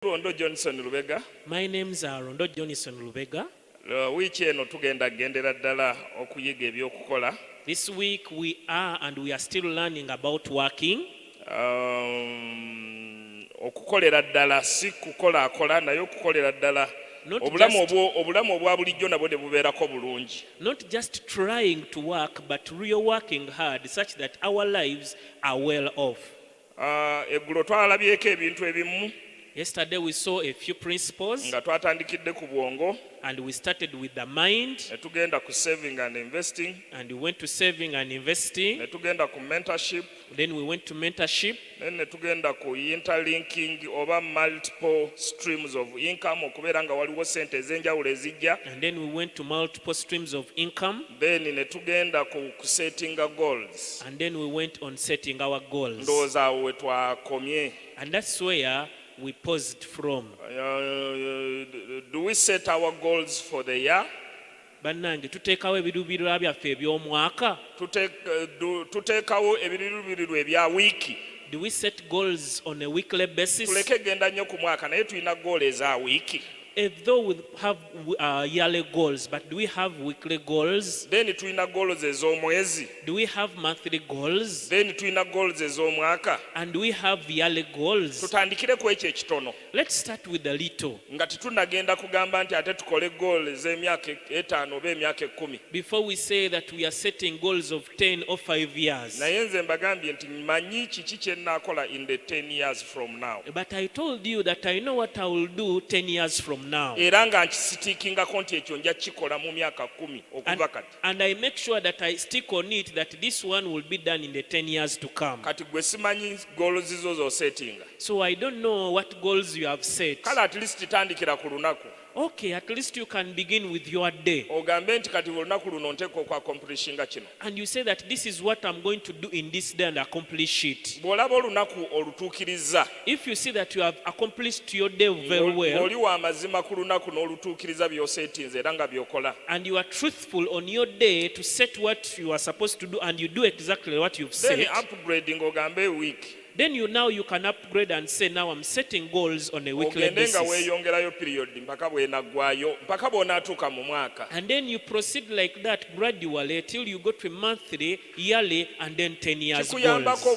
Rondo Johnson Lubega. My name's Rondo Johnson Lubega. Wiiki eno tugenda gendera ddala okuyiga ebyokukola. This week we are still learning about working. Okukolera ddala si kukolaakola naye okukolera ddala obulamu obwa bulijjo nabwo ne bubeerako bulungi. Not just trying to work but real working hard such that our lives are well off. Eggulo twalabyeko ebintu ebimu. Yesterday we saw a few principles nga twatandikidde ku bwongo and we started with the mind ne tugenda ku saving and investing and we went to saving and investing, ne tugenda ku mentorship, then we went to mentorship, then ne tugenda ku interlinking oba multiple streams of income okubeera nga waliwo sente ez'enjawulo ezijja, and then we went to multiple streams of income, then ne tugenda ku settinga goals, and then we went on setting our goals. ndowooza awo we twakomye. And that's where we paused from. Do we set our goals for the year? Bannange tuteekawo ebiruubirirwa byaffe eby'omwaka? Tuteekawo ebiruubirirwa ebya wiiki? Do we set goals on a weekly basis? Tuleke genda nnyo ku mwaka naye tulina goal eza wiiki. Though we have yearly goals, but do we have weekly goals? Then tulina goals ez'omwezi. Do we have monthly goals? Then tulina goals ez'omwaka. And do we have yearly goals? Tutandikire ku ekyo ekitono. Let's start with the little. Nga tetunnagenda kugamba nti ate tukole goal ez'emyaka 5 oba emyaka 10. Before we say that we are setting goals of 10 or 5 years. Naye nze mbagambye nti manyi kiki kye nnaakola in the 10 years from now. But I told you that I know what I will do 10 years from now. Era nga nkisitiikingako nti ekyo nja kikola mu myaka 10 okuva kati. And I make sure that I stick on it that this one will be done in the 10 years to come. Kati gwe simanyi goals zizo z'osettinga. So I don't know what goals you have set. Kale at least tandikira ku lunaku. Okay, at least you can begin with your day. Ogambe nti kati olunaku luno nteeka okwaccomplishing kino. And you say that this is what I'm going to do in this day and accomplish it. Bw'olaba olunaku olutuukiriza. If you see that you have accomplished your day very well. Oli wa mazima ku lunaku n'olutuukiriza by'osettinze era nga by'okola. And you are truthful on your day to set what you are supposed to do and you do exactly what you've said. Then upgrading ogambe week. Then you can upgrade and say now I'm setting goals on a weekly basis. Ogende nga weeyongerayo period mpaka bw'enaggwayo mpaka bw'onaatuuka mu mwaka. And then you proceed like that gradually till you go to monthly, yearly and then 10 years goals. Kikuyambako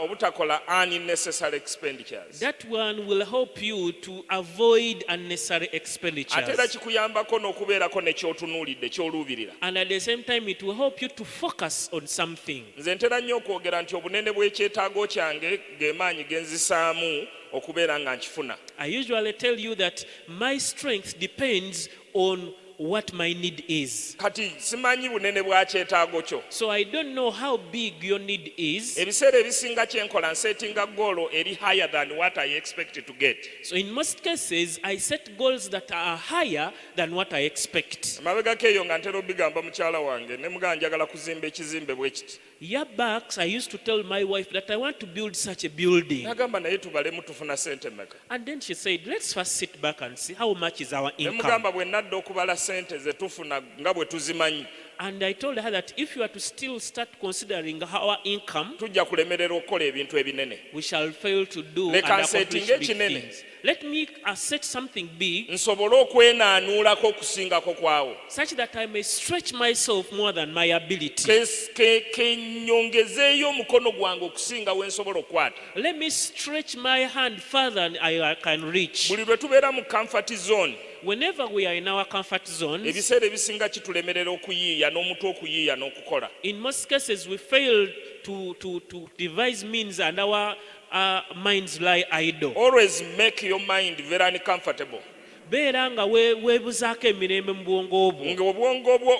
obutakola unnecessary expenditures. That one will help you to avoid unnecessary expenditures. Ate era kikuyambako n'okubeerako ne ky'otunuulidde ky'oluubirira. And at the same time it will help you to focus on something. Nze ntera nnyo okwogera nti obunene bw'ekyetaago kyange ge maanyi ge nzisaamu okubeera nga nkifuna. I usually tell you that my strength depends on what my need is. Kati simanyi bunene bwa kyetaago kyo. So I don't know how big your need is. Ebiseera ebisinga kyenkola nsettinga goal eri higher than what I expect to get. So in most cases I set goals that are higher than what I expect. Amabegako eyo nga ntera obigamba mukyala wange ne mugamba njagala kuzimba ekizimbe bwe kiti. Yearbacks I used to tell my wife that I want to build such a building. Nagamba naye tubalemu tufuna sente mmeka. And then she said, let's first sit back and see how much is our income. Mugamba bwe nadda okubala sente ze tufuna nga bwe tuzimanyi. And I told her that if you are to still start considering our income, tujja kulemerera okukola ebintu ebinene. we shall fail to do and accomplish big things. Let me set something big nsobole okwenaanuulako okusingako kwawo. such that I may stretch myself more than my ability. Kenyongezeeyo omukono gwange okusinga we nsobola okukwata. Let me stretch my hand further than I can reach. Buli lwe tubeera mu comfort zone. Whenever we are in our comfort zones, ebiseera ebisinga kitulemerera okuyiiya n'omutwe okuyiiya n'okukola. in most cases we fail to devise means and our minds lie idle. Always make your mind very uncomfortable. Beera nga weebuzaako emirembe mu bwongo bwo. Nga obwongo obwo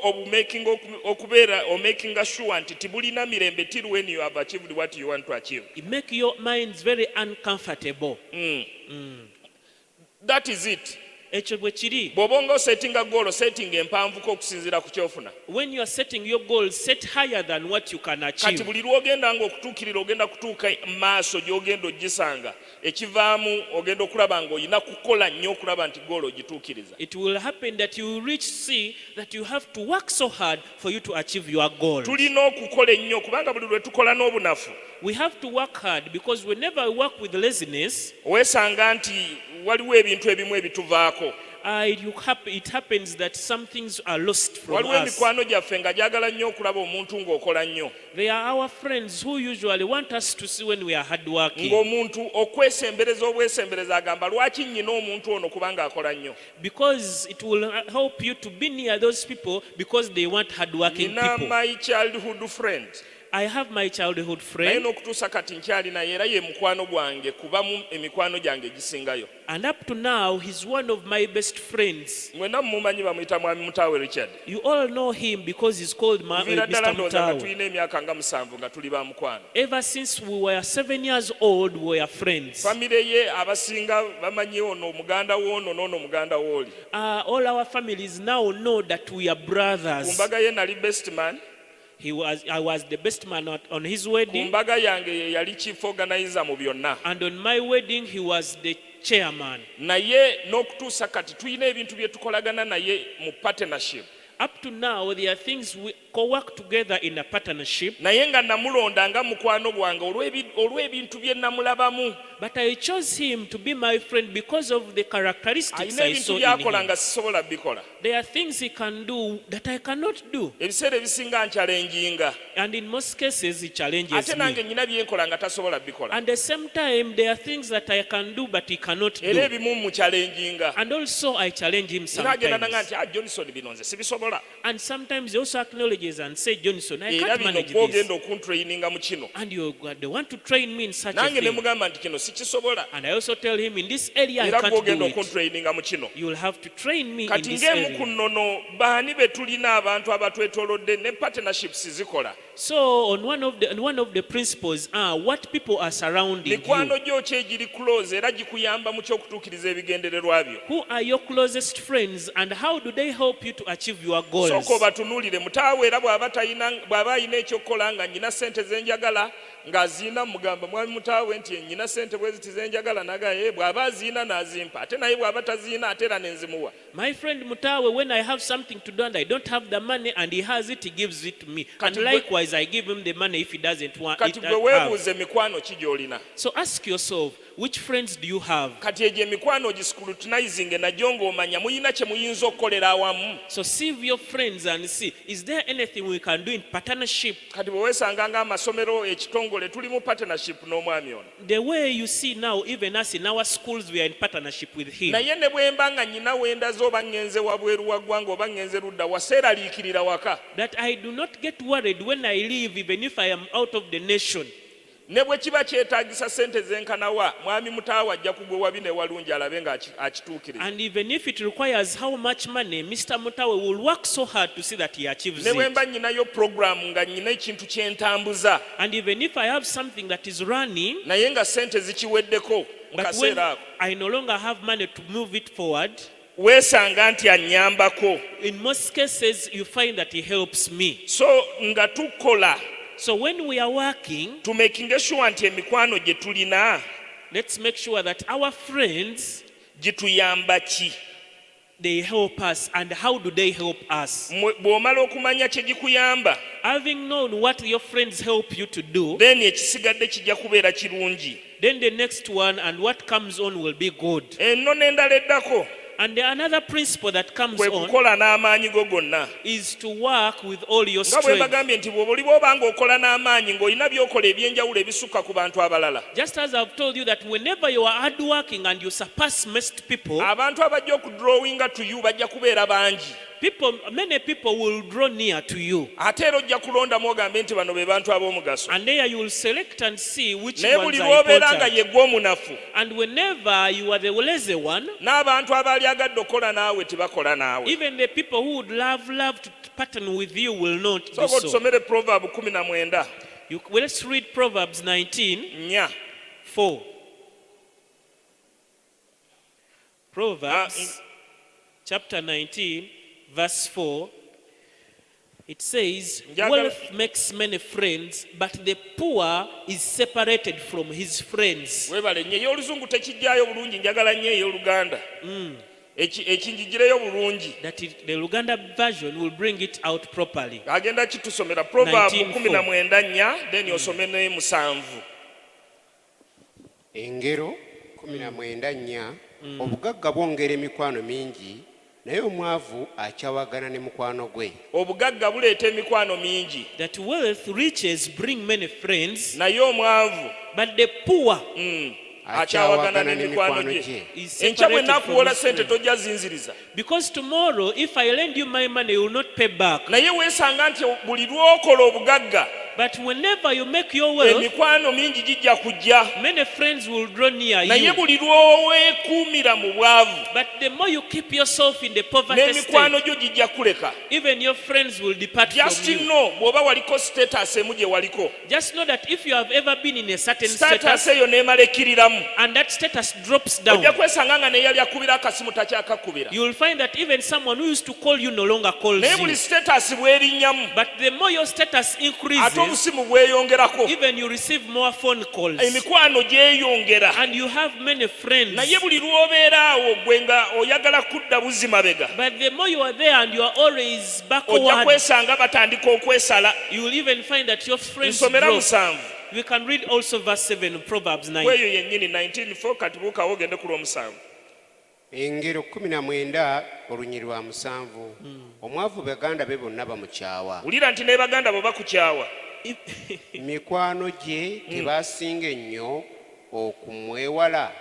okubeera making sure nti tibulina mirembe till when you have achieved what you want to achieve. Make your minds very uncomfortable. That is it. Ekyo bwe kiri. Bw'oba nga osettinga goal setting empanvuko okusinziira ku kyofuna. When you are setting your goals, set higher than what you can achieve. Kati buli lw'ogenda nga okutuukirira ogenda kutuuka maaso gy'ogenda ogisanga ekivaamu ogenda okulaba ng'olina kukola nnyo okulaba nti goal ogituukiriza. It will happen that you will see that you have to work so hard for you to achieve your goal. Tulina okukola ennyo kubanga buli lwe tukola n'obunafu We have to work hard because whenever we work with laziness, weesanga nti waliwo ebintu ebimu ebituvaako. It happens that some things are lost from Waliwo us. emikwano gyaffe nga gyagala nnyo okulaba omuntu ng'okola nnyo. They are our friends who usually want us to see when we are hardworking. Ng'omuntu okwesembereza obwesembereza agamba lwaki nnyina omuntu ono kubanga akola nnyo. Because it will help you to be near those people because they want hardworking Nina people. my childhood friend. I have my childhood Naye friend, n'okutuusa kati nkyali naye era ye mukwano gwange kuba mu emikwano gyange egisingayo. and up to now, he's one of my best friends. Mwenna mumumanyi bamuyita mwami Mutaawe Richard. You all know him because he's called Kuviira ddala Mr. ndowooza nga Mutawe. tulina emyaka nga 7 nga tuli ba mukwano. Ever since we were 7 years old, we were friends. Famire ye abasinga bamanyi ono muganda w'ono n'ono muganda w'oli. All our families now know that we are Ku brothers. mbaga ye nali best man. I was the best man on his Ku wedding, mbaga yange ye yali chief organizer mu byonna. and on my wedding, he was the chairman. Naye n'okutuusa kati tulina ebintu bye tukolagana naye mu partnership. Up to now, there are things we co-work together in a partnership, Naye nga namulonda nga mukwano gwange olw'ebintu bye namulabamu. but I chose him to be my friend because of the characteristics Alina I saw ebintu in by'akola him. nga sisobola bikola. There are things he can do that I cannot do, Ebiseera ebisinga nchalenjinga. and in most cases, he challenges Ate nange me. nnyina byenkola nga tasobola bikola. At the same time, there are things that I can do but he cannot Era do, ebimu muchalenjinga. and also I challenge him Era agenda nanga sometimes. nti Johnson bino nze sibisobola. And sometimes he also acknowledges and say, Johnson, I Era can't bino manage gw'ogenda this. okuntraininga mu kino. And they want to train me in such a Nange ne thing. mugamba nti kino sikisobola. And I also tell him, in this area, I Era can't gw'ogenda do it. okuntraininga mu kino. You will have to train me in Kati this ng'emu ku area. nnono baani be tulina abantu abatwetoolodde ne partnerships zikola. So on one of the principles are what people are surrounding you. Mikwano gyo ki egiri close era gikuyamba mu ky'okutuukiriza ebigendererwa byo. Who are your closest friends and how do they help you to achieve your goals? Sooka obatunuulire mutaawe era bw'aba alina ekyokukola nga nnyina ssente zenjagala ng'aziina mugamba mwami mutaawe nti nnyina ssente bwe ziti zenjagala nagaye bw'aba aziina n'azimpa ate naye bw'aba taziina ate era nenzimuwa. My friend Mutawe, when I have something to do and I don't have the money and he has it, he gives it to me. And Kati likewise, I give him the money if he doesn't want Kati it. gwe weebuuze mikwano ki gy'olina. So ask yourself, which friends do you have? Kati egyo emikwano giscrutinizing najyo ng'omanya muyina kye muyinza okukolera awamu. So sieve your friends and see, is there anything we can do in partnership? Kati bwe weesanga ng'amasomero ekitongole tuli mu partnership n'omwami ono. The way you see now, even us in our schools, we are in partnership with him. Naye ne bwe mba nga nnyina wendaze oba ngenze wabweru wa ggwanga oba ngenze ludda wa seeraliikirira waka. That I do not get worried when I leave, even if I am out of the nation. Ne bwe kiba kyetaagisa ssente zenkanawa mwami mutaawa ajja kugwa wabi ne walungi alabe ng'akituukiriza. And even if it requires how much money, Mr. Mutawe will work so hard to see that he achieves Ne bwe it. mba nnyinayo program nga nnyina ekintu kye ntambuza And even if I have something that is running, naye nga ssente zikiweddeko mu but when kaseera ako I no longer have money to move it forward, weesanga nti annyambako. in most cases, you find that he helps me. So nga tukola So when we are working, tumekinge sure nti emikwano gye tulina let's make sure that our friends, gituyamba ki. they help us. And how do they help us? Bw'omala okumanya kye gikuyamba Having known what your friends help you to do, then ekisigadde kijja kubeera kirungi. then the next one and what comes on will be good. Enno n'endala eddako And another principle that comes kwe on kukola n'amaanyi go gonna. is to work with all your Nga bwe strength. bagambye nti bw'oli bw'oba ng'okola n'amaanyi ng'olina by'okola eby'enjawulo ebisukka ku bantu abalala. Just as I've told you that whenever you are hardworking and you surpass most people, Abantu abajja okudrawinga to you bajja kubeera bangi. many people will draw near to you. Ate era ojja kulondamu ogambe nti bano be bantu ab'omugaso. And there you will select and see which Naye ones buli are lw'obeera nga important. ye gwe omunafu And whenever you are the lazy one, n'abantu abaali agadde okukola naawe tebakola naawe. even the people who would love to partner with you will not do Sooka so. otusomere Proverb 19 Let's read Proverbs 19:4. 4. Proverbs chapter 19, verse 4. It says, wealth makes many friends, but the poor is separated from his friends. Weebale nnyo ey'oluzungu tekijjaayo bulungi njagala nnyo ey'oluganda. ekinjigireyo bulungi that the Luganda version will bring it out properly. agenda kitusomera Proverbs 19:4. 19:4 then osome ne 7. Engero 19:4 obugagga bwongera emikwano mingi naye omwavu akyawagana ne mukwano gwe. Obugagga buleeta emikwano mingi That wealth, riches bring many friends, naye omwavu but the poor akyawagana n'emikwano gye. is Enkya bwe separated from nakuwola his sente friends. tojja zinziriza, Because tomorrow, if I lend you my money, you will not pay back. naye weesanga nti buli lw'okola obugagga But whenever you make your wealth, emikwano mingi gijja kujja, many friends will draw near naye you. buli lw'oweekuumira mu bwavu But the more you keep yourself in the poverty n'emikwano state, gyo gijja kuleka. even your friends will depart Just from you. know bw'oba waliko status emu gye waliko, Just know that if you have ever been in a certain status status eyo n'emala ekkiriramu, and that status drops down, ojja kwesanga nga neyali akubira akasimu takyakakubira. you will find that even someone who used to call you no longer calls Naye buli you. status bw'erinnyamu But the more your status ate increases, obusimu bweyongerako, even you receive more phone calls emikwano gyeyongera. and you have many friends. Naye buli lw'obeera awo gwe nga oyagala kudda buzzi mabega, But the more you are there and you are always ojja backward, kwesanga batandika okwesala. you will even find that your friends Nsomera grow. 7. We can read also verse 7 of Proverbs 9. Bweyo yennyini 19:4 kati buukawo ogende ku lw'omusanvu. Engero 19 olunyiri lwa 7 omwavu baganda be bonna bamukyawa. Wulira nti ne baganda bo bakukyawa. Mikwano gye tebasinga ennyo okumwewala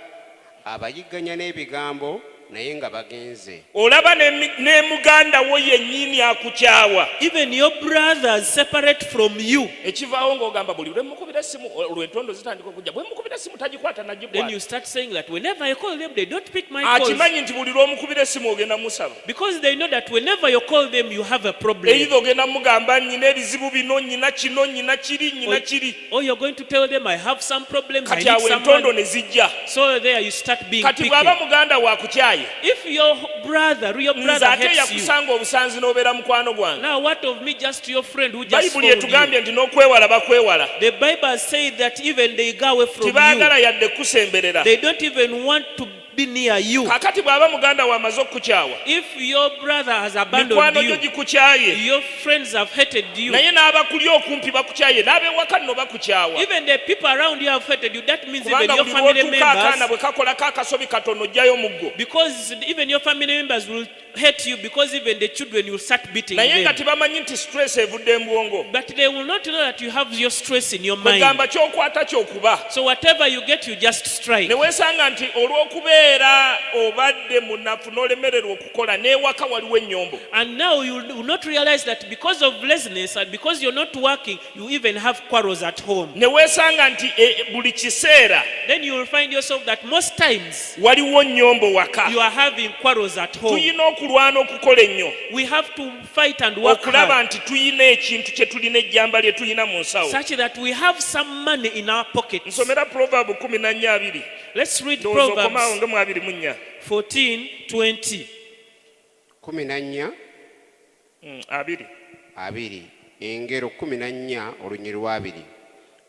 abayigganya n'ebigambo naye nga bagenze. Olaba ne muganda wo yennyini akukyawa. Even your brothers separate from you. Ekivaawo ng'ogamba buli lwe mukubira essimu olw'entondo zitandika okujja, bwe mukubira essimu tagikwata Then nagikwata. you start saying that whenever I call them, they don't pick my calls. Akimanyi nti buli lw'omukubira essimu ogenda musaba. Because they know that whenever you call them, you have a problem. Either ogenda mugamba nyina ebizibu bino, nyina kino, nyina kiri, nyina kiri. Or you're going to tell them, I have some problems, I Kati need awo entondo someone. ne zijja. So there you start being Kati picky. bw'aba muganda wakukyaye, If your brother nze ate hates you, yakusanga obusanzi n'obeera mukwano gwange. now what of me just your friend who just Bayibuli followed you? etugambye nti n'okwewala bakwewala. The Bible says that even they go away from you. Tibaagala yadde kusemberera. They don't even want to be near you. Kakati bw'aba muganda wamaze okukukyawa, If your brother has abandoned mikwano gyo you, gikukyaye, your friends have hated you, naye n'abakuli okumpi bakukyaye, n'ab'ewaka nno bakukyawa. even the people around you have hated you, that means even Kubanga your buli family lw'otuuka akaana members, bwe kakolako akasobi katono ojjayo muggo. because even your family members will hate you, because even the children will start beating Naye nga them. tebamanyi nti stress evudde mu bwongo. But they will not know that you have your stress in your mind. Kwegamba ky'okwata ky'okuba. So whatever you get, you just strike. Ne weesanga nti olw'okubeera obadde munafu n'olemererwa okukola n'ewaka waliwo ennyombo. And now you will not realize that because of laziness and because you're not working, you even have quarrels at home. Ne weesanga nti buli kiseera Then you will find yourself that most times waliwo nnyombo waka. you are having quarrels at home. Tuyina okulwana okukola ennyo We have to fight and work okulaba hard, nti tuyina ekintu kye tulina, ejjamba lye tulina mu nsawo. such that we have some money in our pockets. Nsomera Proverbs 14:2. Let's read Ndowooza okomaawo Proverbs nga mu 24. 14:20. 14 2. 2 engero 14 olunyiri lwa 2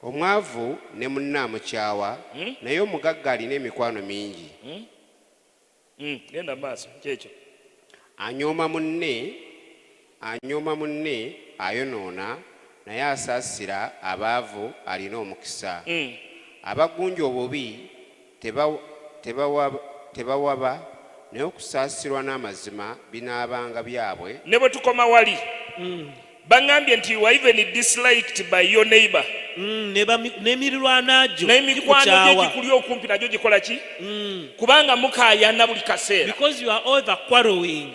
omwavu ne munne amukyawa naye omugagga alina emikwano mingi. Genda maaso kyekyo. Anyooma munne ayonoona naye asaasira abaavu alina omukisa. Abagunja obubi tebawaba naye okusaasirwa n'amazima binaabanga byabwe. Ne bwe tukoma wali baŋŋambye nti you are even disliked by your neighbor. N'emirirwana gyo N'emikwano gye gikukyawa. gikuli okumpi nagyo gikola ki? Kubanga mukaayana buli kaseera. Because you are over quarreling.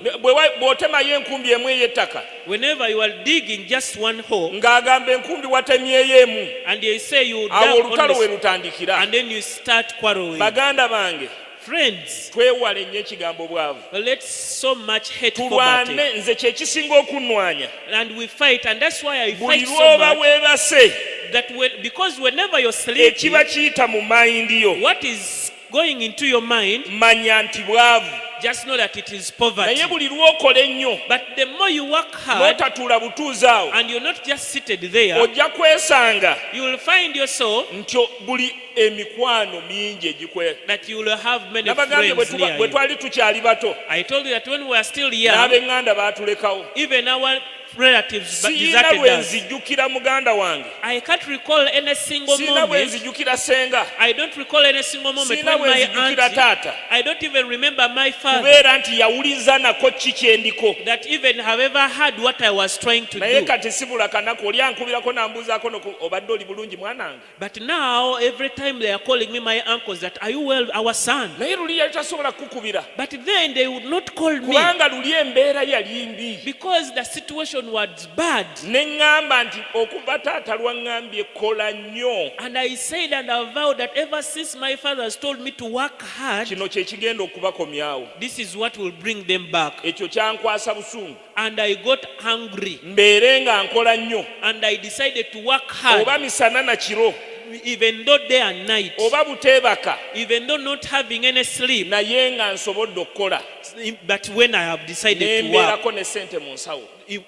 Bw'otemayo enkumbi emu ey'ettaka Whenever you are digging just one hole ng'agamba enkumbi watemyeyo emu, and they say you awo dug olutalo we on lutandikira. and then you start quarreling. Baganda bange, Friends, twewale nnyo ekigambo bwavu. let's so much hate poverty. Tulwane, nze kye kisinga okunnwanya. And we fight, and that's why I Buli fight so lw'oba much. weebase, That because whenever you're sleeping, ekiba kiyita mu mayindi yo, what is going into your mind, manya nti bwavu. just know that it is poverty. naye buli lw'okola ennyo But the more you work hard n'otatuula butuuzi awo and you're not just seated there, ojja kwesanga you will find yourself nti buli emikwano mingi egikwe that you will have many nabagambye friends near bwe you. twali tukyali bato I told you that when we were still young, n'ab'eŋŋanda baatulekawo even our relatives siina deserted bwe us. nzijjukira muganda wange I can't recall any single siina bwe moment. nzijjukira senga I don't recall any single moment siina when bwe my nzijjukira auntie, taata I don't even remember my father, kubeera nti yawuliza nako ki kyendiko that even have ever heard what I was trying to naye do. kati sibula kanaku oli ankubirako n'ambuuzaako obadde oli bulungi mwanange But now, every time they are calling me my uncles, that are you well, our son? naye luli yali tasobola kukukubira But then they would not call me kubanga luli embeera yali mbi because the situation was bad. ne ŋŋamba nti okuva taata lwaŋŋambye kola nnyo And I said and I vowed that ever since my father has told me to work hard, kino kye kigenda okubakomyawo this is what will bring them back. ekyo kyankwasa busungu And I got hungry mbeere nga nkola nnyo and I decided to work hard, oba misana na kiro even though day and night, oba buteebaka even though not having any sleep. naye nga nsobodde okukola But when I have decided to work nembeerako ne sente mu nsawo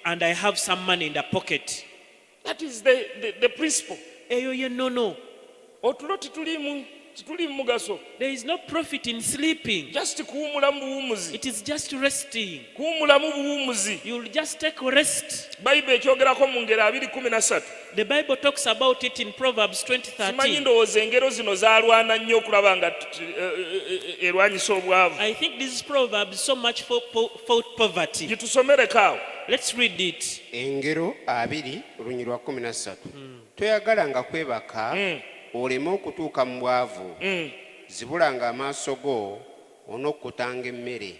and I have some money in the pocket, that is the principle eyo ye no. otulo titulimu mugaso There is no profit in sleeping. just kuwumulamu buwumuzi It is just resting. kuwumulamu buwumuzi You'll just take rest. bayibuli ekyogerako mu ngero 2:13 The Bible talks about it in Proverbs simanyi 20:13. ndowooza engero zino zaalwana nnyo okulaba nga erwanyisa obwavu I think this proverb is so much fought poverty. gitusomereko awo Let's read it. engero 2:13 toyagalanga kwebaka oleme okutuuka mu bwavu zibulanga amaaso go onokkutanga emmere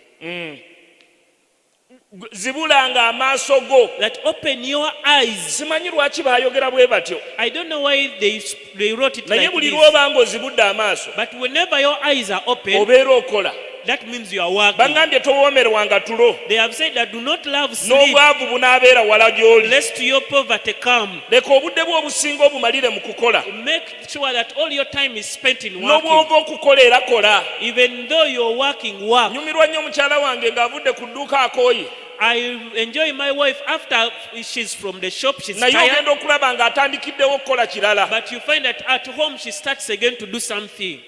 zibulanga amaaso go That open your eyes. simanyi lwaki baayogera bwe batyo I don't know why they wrote it naye like buli this. lw'oba ng'ozibudde amaaso But whenever your eyes are open, obeera okola that means you are working. baŋŋambye towoomerwanga tulo They have said that do not love sleep, n'obwavu bunaabeera wala gy'oli lest your poverty come. leka obudde bwe obusinga obumalire mu kukola Make sure that all your time is spent in working. n'obwova okukola era kola Even though you're working, work. nyumirwa nnyo mukyala wange ng'avudde ku dduuka akooye I enjoy my wife after she's from the shop, she's naye tired. ogenda okulaba ng'atandikiddewo okukola kirala But you find that at home she starts again to do something.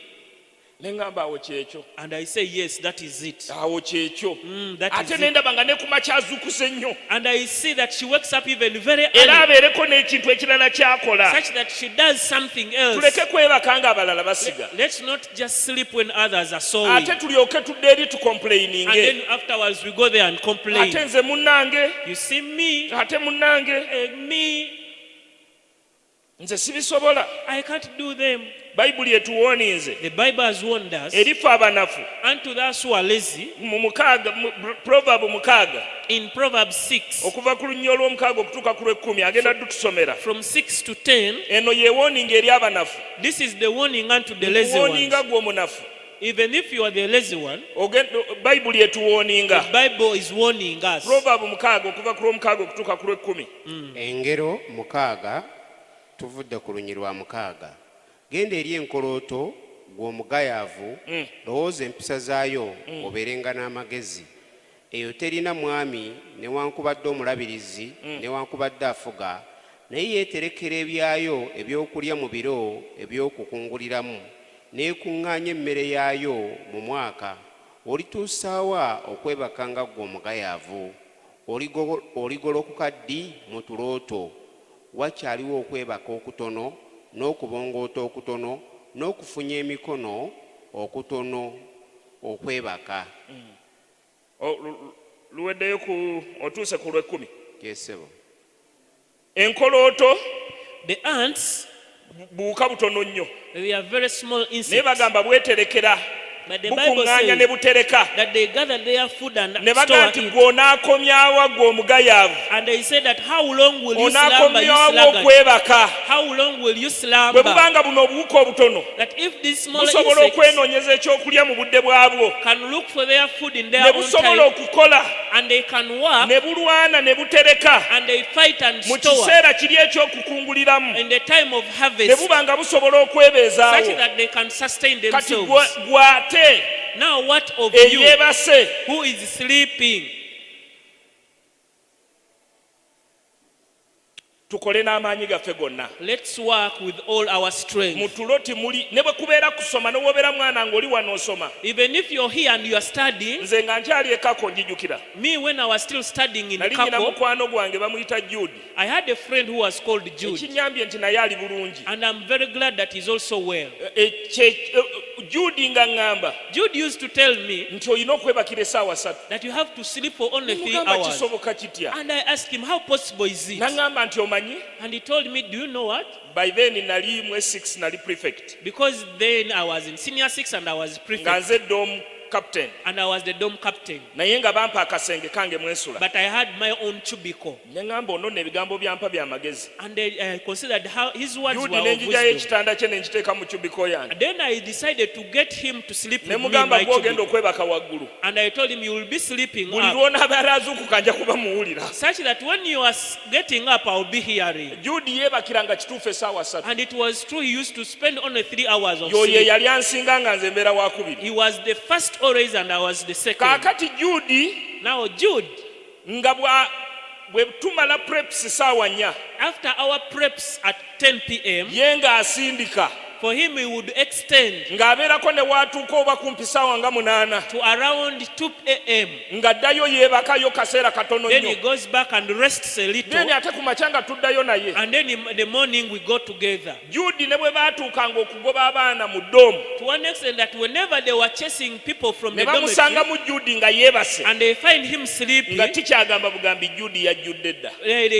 ne ŋŋamba awo kyekyo And I say, yes, that is it. awo kyekyo That is ate it. ne ndaba nga ne ku makyazuukuse nnyo And I see that she wakes up even very era early, abeereko n'ekintu ekirala kyakola such that she does something else. tuleke kwebaka nga abalala basiga Let's not just sleep when others are sewing. ate tulyoke tudde eri And tukomplaininge then afterwards we go there and complain. ate nze munnange You see me, ate munnange me, nze sibisobola I can't do them. bayibuli etuwooninze The Bible has warned us, erifa abanafu unto those who are lazy, mu mukaaga proverbu 6 in Proverbs 6, okuva ku lunnyo olw'omukaaga okutuuka ku lw'ekkumi agenda dutusomera from 6 to 10, eno yeewooninga eri abanafu this is the warning unto the lazy kuwooninga ones. gwe omunafu Even if you are the lazy one, bayibuli etuwooninga the Bible is warning us. proverbu 6 okuva ku lw'omukaaga okutuuka ku lw'ekkumi engero 6 tuvudde ku lunnyi lwa 6 genda eri enkolooto gw'omugayaavu lowooza empisa zaayo obeerenga n'amagezi eyo terina mwami newankubadde omulabirizi newankubadde afuga naye yeeterekera ebyayo ebyokulya mu biro eby'okukunguliramu n'ekuŋŋaanya emmere yaayo mu mwaka olituusaawa okwebakanga ggwe omugayaavu oligolokoka ddi mu tulooto wakyaliwo okwebaka okutono n'okubongoota okutono n'okufunya emikono okutono okwebaka luweddeyo otuuse ku lw'ekkumi kyesebo enkolooto The ants, buuka butono nnyo they are very small naye insects, bagamba bweterekera but the Bible bukuŋŋaanya ne says butereka that they gather their food and ne store baga nti it. gw'onaakomyawa gwe omugayaavu And they say that how long will you slumber, you onaakomyawo sluggard? okwebaka How long will you bwe slumber? bubanga buno obuwuka obutono That if these small busobola insects okwenoonyeza ekyokulya mu budde bwabwo can look for their food in ne their own busobola time, okukola and they can work, ne bulwana ne butereka and they fight and mu store kiseera kiri eky'okukunguliramu in the time of ne harvest, buba nga busobola such okwebeezaawo that they can sustain kati themselves. gwate Now what of you eyeebase who is sleeping? tukole n'amaanyi gaffe gonna Let's work with all our strength. mu tulo timuli ne bwe kubeera kusoma n'owobeera mwana ng'oli wano osoma Even if you're here and you are studying, nze nga nkyali ekako njijukira me when I was still studying in nali nyina Kako, mukwano gwange bamuyita Jude I had a friend who was called Jude. ekinyambye nti naye ali bulungi And I'm very glad that he's also well. Jude nga ŋŋamba Jude used to tell me nti olina okwebakira essaawa 3 that you have to sleep for only 3 mugamba hours. kisoboka kitya And I asked him, how possible is it? naŋŋamba nti omanyi And he told me, do you know what? by then nali mu 6 nali prefect Because then I was in senior 6 and I was nga prefect. nze dom captain And I was the dome captain. naye nga bampa akasenge kange mwensula But I had my own cubicle. ne ŋŋamba ono n'ebigambo byampa bya magezi And I considered how his words Jude were ne of njijayo wisdom. ekitanda kye ne nkiteeka mu cubiko yange Then I decided to get him to sleep ne with me in mugamba my gw'ogenda cubicle. okwebaka waggulu And I told him, you will be sleeping buli up. lw'onaabeera azuukuka nja kuba muwulira Such that when you are getting up, I will be hearing. Jude yeebakira nga kituufu essaawa 3 And it was true, he used to spend only 3 hours of y'oyo ye sleep. yali ansinga nga nze mbeera wakubiri He was the first always and I was the second. kaakati Jude Now Jude, nga bwe tumala preps saawa 4 after our preps at 10 p.m., ye ng'asindika for him he would extend ng'abeerako ne waatuuka oba kumpi saawa nga 8 to around 2 a.m. ng'addayo yeebakayo kaseera katono Then he nnyo goes back and rests a then little. ate ku makya nga tuddayo naye And then in the morning we go together. Jude ne bwe baatuukanga okugoba abaana mu doomu To one extent that whenever they were chasing people from ne the bamusanga dormitory mu Jude nga yeebase and they find him sleeping, nga tikyagamba bugambi Jude yajjudde dda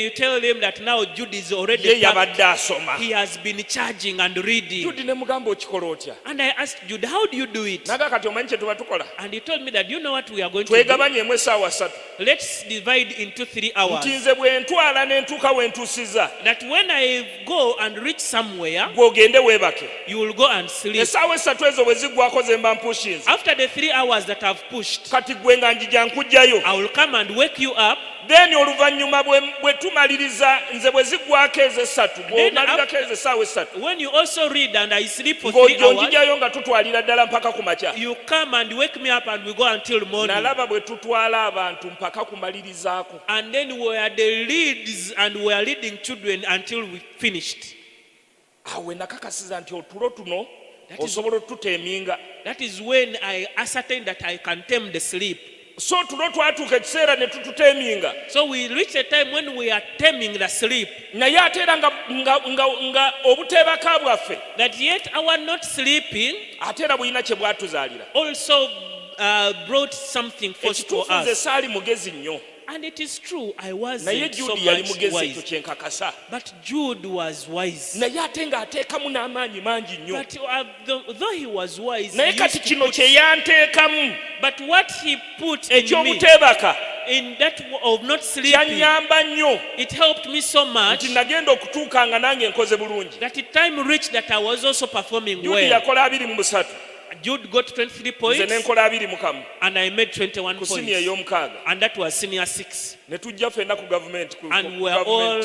you tell them that now Jude is ye already back. yabadde asoma He has been charging and reading. Jude ne mugamba okikola otya And I asked Jude, how do you do it? naga kati omanyi kye tuba tukola And he told me that, you know what we are going to do? twegabanyeemu essaawa 3 Let's divide into 3 hours. nti nze bwe ntwala ne ntuuka we ntuusiza That when I go and reach somewhere, gw'ogende weebake you will go and sleep. essaawa 3 ezo bwe ziggwako ze mba mpushinze After the 3 hours that I've pushed, kati gwe nga njija nkugjayo I will come and wake you up. then oluvannyuma bwe tumaliriza nze bwe ziggwako ezo 3 bw'omalirako ezo essaawa 3 When you also read and I sleep for 3 ng'ojjo hours, njijayo nga tutwalira ddala mpaka ku makya you come and wake me up and we go until morning. nalaba bwe tutwala abantu mpaka kumalirizaako And then we are the leads and we are leading children until we finished. awe nakakasiza nti otulo tuno That is- osobola otuteeminga That is when I ascertain that I can tame the sleep. so tulo twatuuka ekiseera ne tututeeminga So we reach a time when we are taming the sleep. naye ate era nga obuteebaka bwaffe That yet our not sleeping ate era bulina kye bwatuzaalira also brought something forth for ekituufu nze us. saali mugezi nnyo And it is true, I naye wasn't so Jude yali much mugezi ekyo wise. kyenkakasa But Jude was wise. naye ate ng'ateekamu n'amaanyi mangi nnyo But though he was wise, naye he kati used to kino put, kye yanteekamu but what he put in me, ekyobuteebaka in that of not sleeping, kyannyamba nnyo it helped me so much nti nagenda okutuuka nga nange nkoze bulungi that the time reached that I was also performing Jude well. yakola 23 Jude got 23 nze points ne nkola 21 and I made 21 ku siniya points. ey'omukaaga And that was senior 6. ne tujja ffenna ku gavumenti And we are all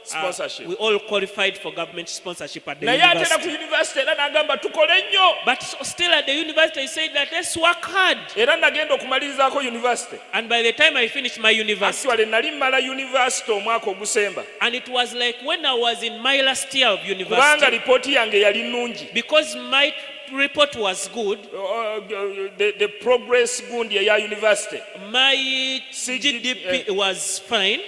sponsorship we all qualified for government sponsorship at the naye ate era ku university. yunivasite era n'agamba tukole nnyo But still at the university, he said that let's work hard. era nagenda okumalirizaako yunivasite And by the time I finished my university, actually nali mmala yunivasite omwaka ogusemba and it was like when I was in my last year of kubanga university, lipooti yange yali nnungi because my report was good, the progress gundi eya yunivasite my GDP was fine.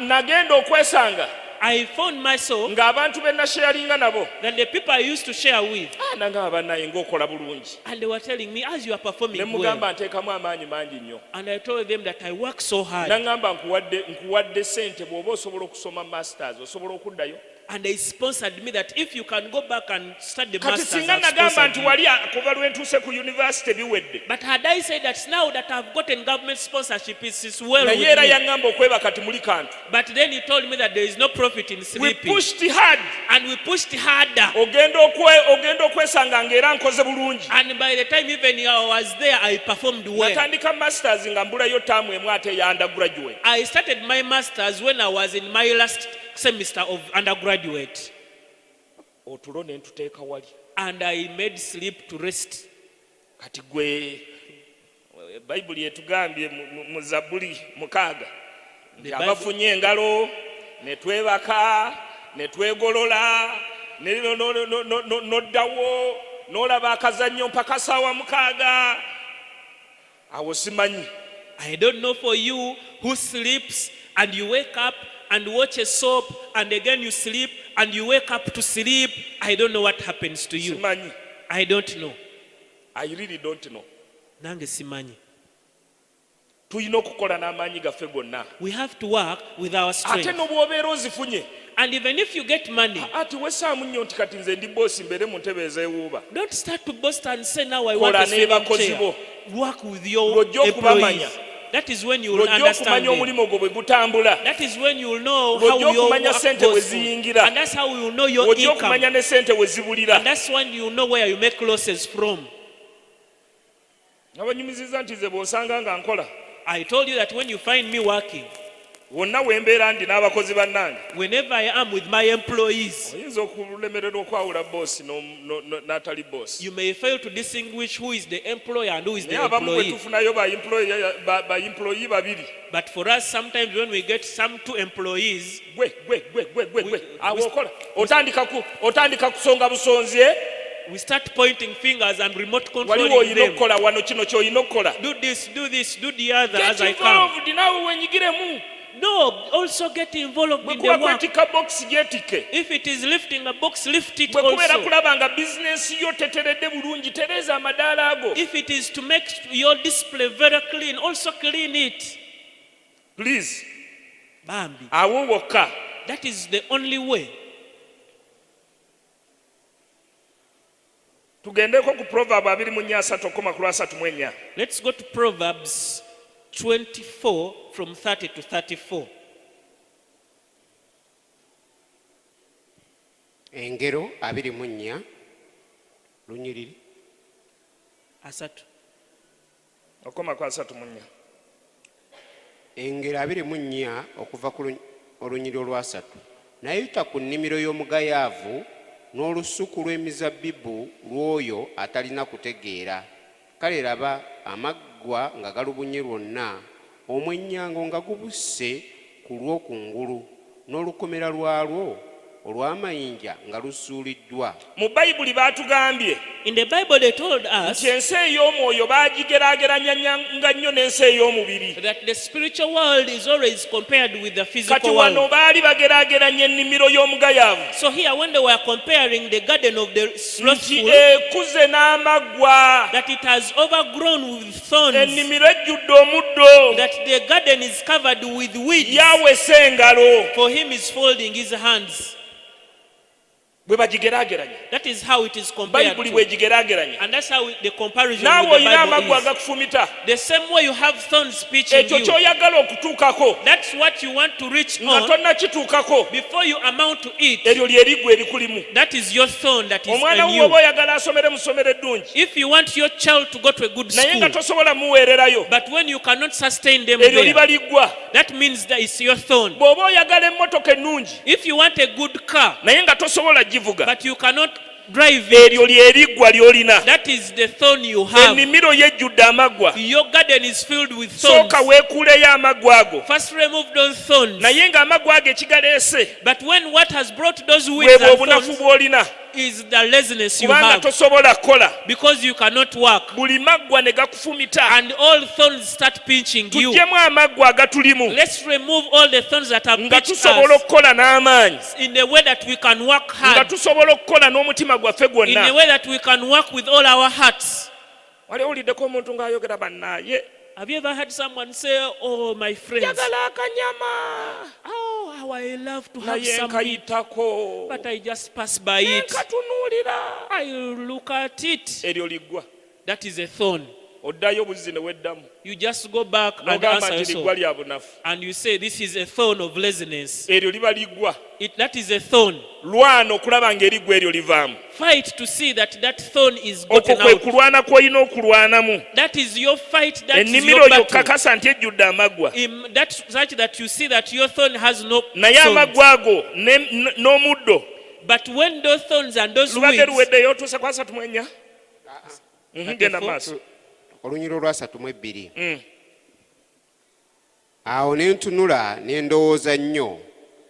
nagenda okwesanga I found myself ng'abantu be nasharinga nabo that the people I used to share with, nangamba bannaye ng'okola bulungi and they were telling me, as you are ne performing well, mugamba nteekamu amaanyi mangi nnyo and I told them that I work so hard, nangamba nkuwadde sente bw'oba osobola okusoma masters osobola okuddayo and they sponsored me that if you can go back and study kati masters, singa I've nagamba sponsored nti you. wali kuva lwe ntuuse ku yunivasite biwedde But had I said that now that I've gotten government sponsorship, it's well with naye era me. yaŋŋamba okwebaka timuli kantu But then he told me that there is no profit in we sleeping. pushed hard And we pushed harder. ogenda okwesanga ng'era nkoze bulungi And by the time even I was there, I performed well. natandika masters nga mbulayo taamu emu ate ya undergraduate I started my master's when I was in my last semester of undergraduate. otulo ne ntuteeka wali And I made sleep to rest. kati gwe bayibuli etugambye mu Zabbuli 6 nti abafunye engalo ne twebaka ne twegolola noddawo n'olaba akazannyo mpaka ssaawa 6 awo simanyi. I don't know for you who sleeps and you wake up and watch a soap and again you sleep and you wake up to sleep. I don't know what happens to you. Simanyi. I don't know. I really don't know. Nange simanyi. Tulina okukola n'amaanyi gaffe gonna. We have to work with our strength. Ate n'obwobeera ozifunye. And even if you get money, ati wesaamu nnyo nti kati nze ndi boosi mbeere mu ntebe ezeewuuba. don't start to boast and say now I want a Kola swivel n'ebakozi chair. bo. Work with your Lw'ojja okubamanya. employees. That is when you will Lw'ojja understand okumanya them. omulimu gwo bwe gutambula. That is when you will know how Lw'ojja your okumanya work ssente bwe goes through. ziyingira. And that's how you will know your Lw'ojja income. okumanya ne ssente we zibulira. And that's when you know where you make losses from. Abanyumiziza nti ze bw'osanga nga nkola. I told you that when you find me working, Wonna we mbeera ndi n'abakozi bannange. whenever I am with my employees, Oyinza okulemererwa okwawula boosi n'atali boosi. you may fail to distinguish who is the employer and who is the Naye abamu bwe employee. tufunayo ba employee babiri. But for us, sometimes when we get some two employees, Gwe. Awo okola. Otandika kusonga busonzi. we start pointing fingers and remote Waliwo controlling oyina them. okukola wano kino ky'olina okukola. Do this, do the other Get as I come. involved naawe wenyigiremu. No, also get involved Bwe in the kuba work. kwetikka bokisi gyetike. If it is lifting a box, lift it Bwe kubeera also. kulaba nga bizinensi yo teteredde bulungi tereeza amadaala ago. If it is to make your display very clean, also clean it. Please, Bambi. awo wokka. That is the only way. Tugendeko ku Proverb 24:34. Let's go to Proverbs 24 from 30 to 34. Engero 24 lunyiriri. Asatu. Okoma ku 34. Engero 24 okuva ku olunyiriri olwasatu. Nayita ku nnimiro y'omugayaavu n'olusuku lw'emizabbibu lw'oyo atalina kutegeera. Kale laba amaggwa nga galubunye lwonna, omwennyango nga gubusse ku lw'okungulu, n'olukomera lwalwo olw'amayinja nga lusuuliddwa. Mu Bayibuli baatugambye In the Bible, they told us nti ensi ey'omwoyo baagigeraageranya nga nnyo n'ensi ey'omubiri. that the spiritual world is always compared with the Kati physical wano world. baali bageraageranya ennimiro y'omugayaavu. So here, when they were comparing the garden of the Nti slothful, ekuze n'amaggwa. that it has overgrown with thorns, Ennimiro ejjudde omuddo. that the garden is covered with weeds, Yawesa engalo. for him is folding his hands. Bwe bagigeraageranya. That is how it is compared Bayibuli to. bwegigeraageranya. And that's how the comparison Naawe with the olina Bible amaggwa is. agakufumita. The same way you have thorns pitching Ekyo you. ky'oyagala okutuukako That's what you want to reach nga on tonnakituukako. before you amount to it. Eryo lyeriggwa erikulimu. That is your thorn that is Omwana in wo oba you. oyagala asomere mu ssomero eddungi. If you want your child to go to a good Naye nga school, tosobola muweererayo. but when you cannot sustain them Eryo there, liba liggwa. that means that it's your thorn. Bw'oba oyagala emmotoka ennungi If you want a good car, naye nga tosobola givuga. but you cannot drive it, Eryo lyeriggwa ly'olina. that is the thorn you have. Ennimiro yejjudde amaggwa. Your garden is filled with thorns. Sooka weekuuleyo amaggwa ago. First remove those thorns. Naye ng'amaggwa ago ekigaleese But when what has brought those bwe weeds bwe and obunafu thorns bw'olina. is the laziness you Kubanga have, tosobola kukola. because you cannot work, Buli maggwa ne gakufumita. and all thorns start pinching you. Tuggyemu amaggwa agatulimu. Let's remove all the thorns that have Nga pinched tusobola us okukola n'amaanyi. in a way that we can work Nga hard, tusobola okukola n'omutima gwaffe in a gwonna. way that we can work with all our hearts. Wali owuliddeko omuntu ng'ayogera bannaaye. Have you ever heard someone say, "Oh, my friends, Njagala akanyama. oh, how I love to have Naye some meat, nkayitako. but I just pass by it. Nkatunuulira. I look at it." Eryo liggwa. That is a thorn. Oddayo buzzi ne weddamu. You just go back and N'ogamba answer nti yourself, liggwa lya bunafu. and you say, "This is a thorn of laziness." Eryo liba liggwa. That is a thorn. Lwana okulaba ng'eriggwa eryo livaamu. Fight to see that that thorn is Okwo gotten kwe out. kulwana kw'olina okulwanamu. That is your fight. That is Ennimiro your yo battle. kakasa nti ejjudde amaggwa. That's such that you see that your thorn has no Naye thorns. amaggwa ago n'omuddo But when those thorns and those lubadde weeds, luweddeyo otuuse ku 34. Genda maaso. olunyiri olwa 32. Awo ne ntunula ne ndowooza nnyo,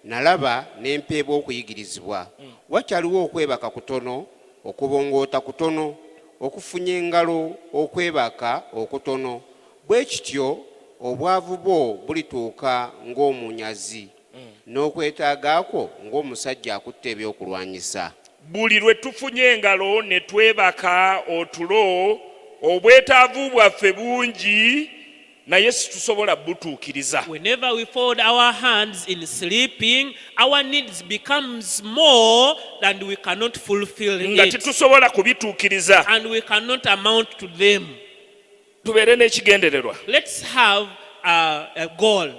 nalaba ne mpeebwa okuyigirizibwa. Wakyaliwo okwebaka kutono, okubongoota kutono, okufunya engalo, okwebaka okutono. Bwe kityo obwavu bwo bulituuka ng'omunyazi, n'okwetaaga kwo ng'omusajja akutte ebyokulwanyisa. Buli lwe tufunye engalo ne twebaka otulo, obwetaavu bwaffe bungi naye situsobola butuukiriza. Whenever we fold our hands in sleeping, our needs becomes more than we cannot fulfill nga it. titusobola kubituukiriza. And we cannot amount to them. Tubeere n'ekigendererwa. Let's have a goal.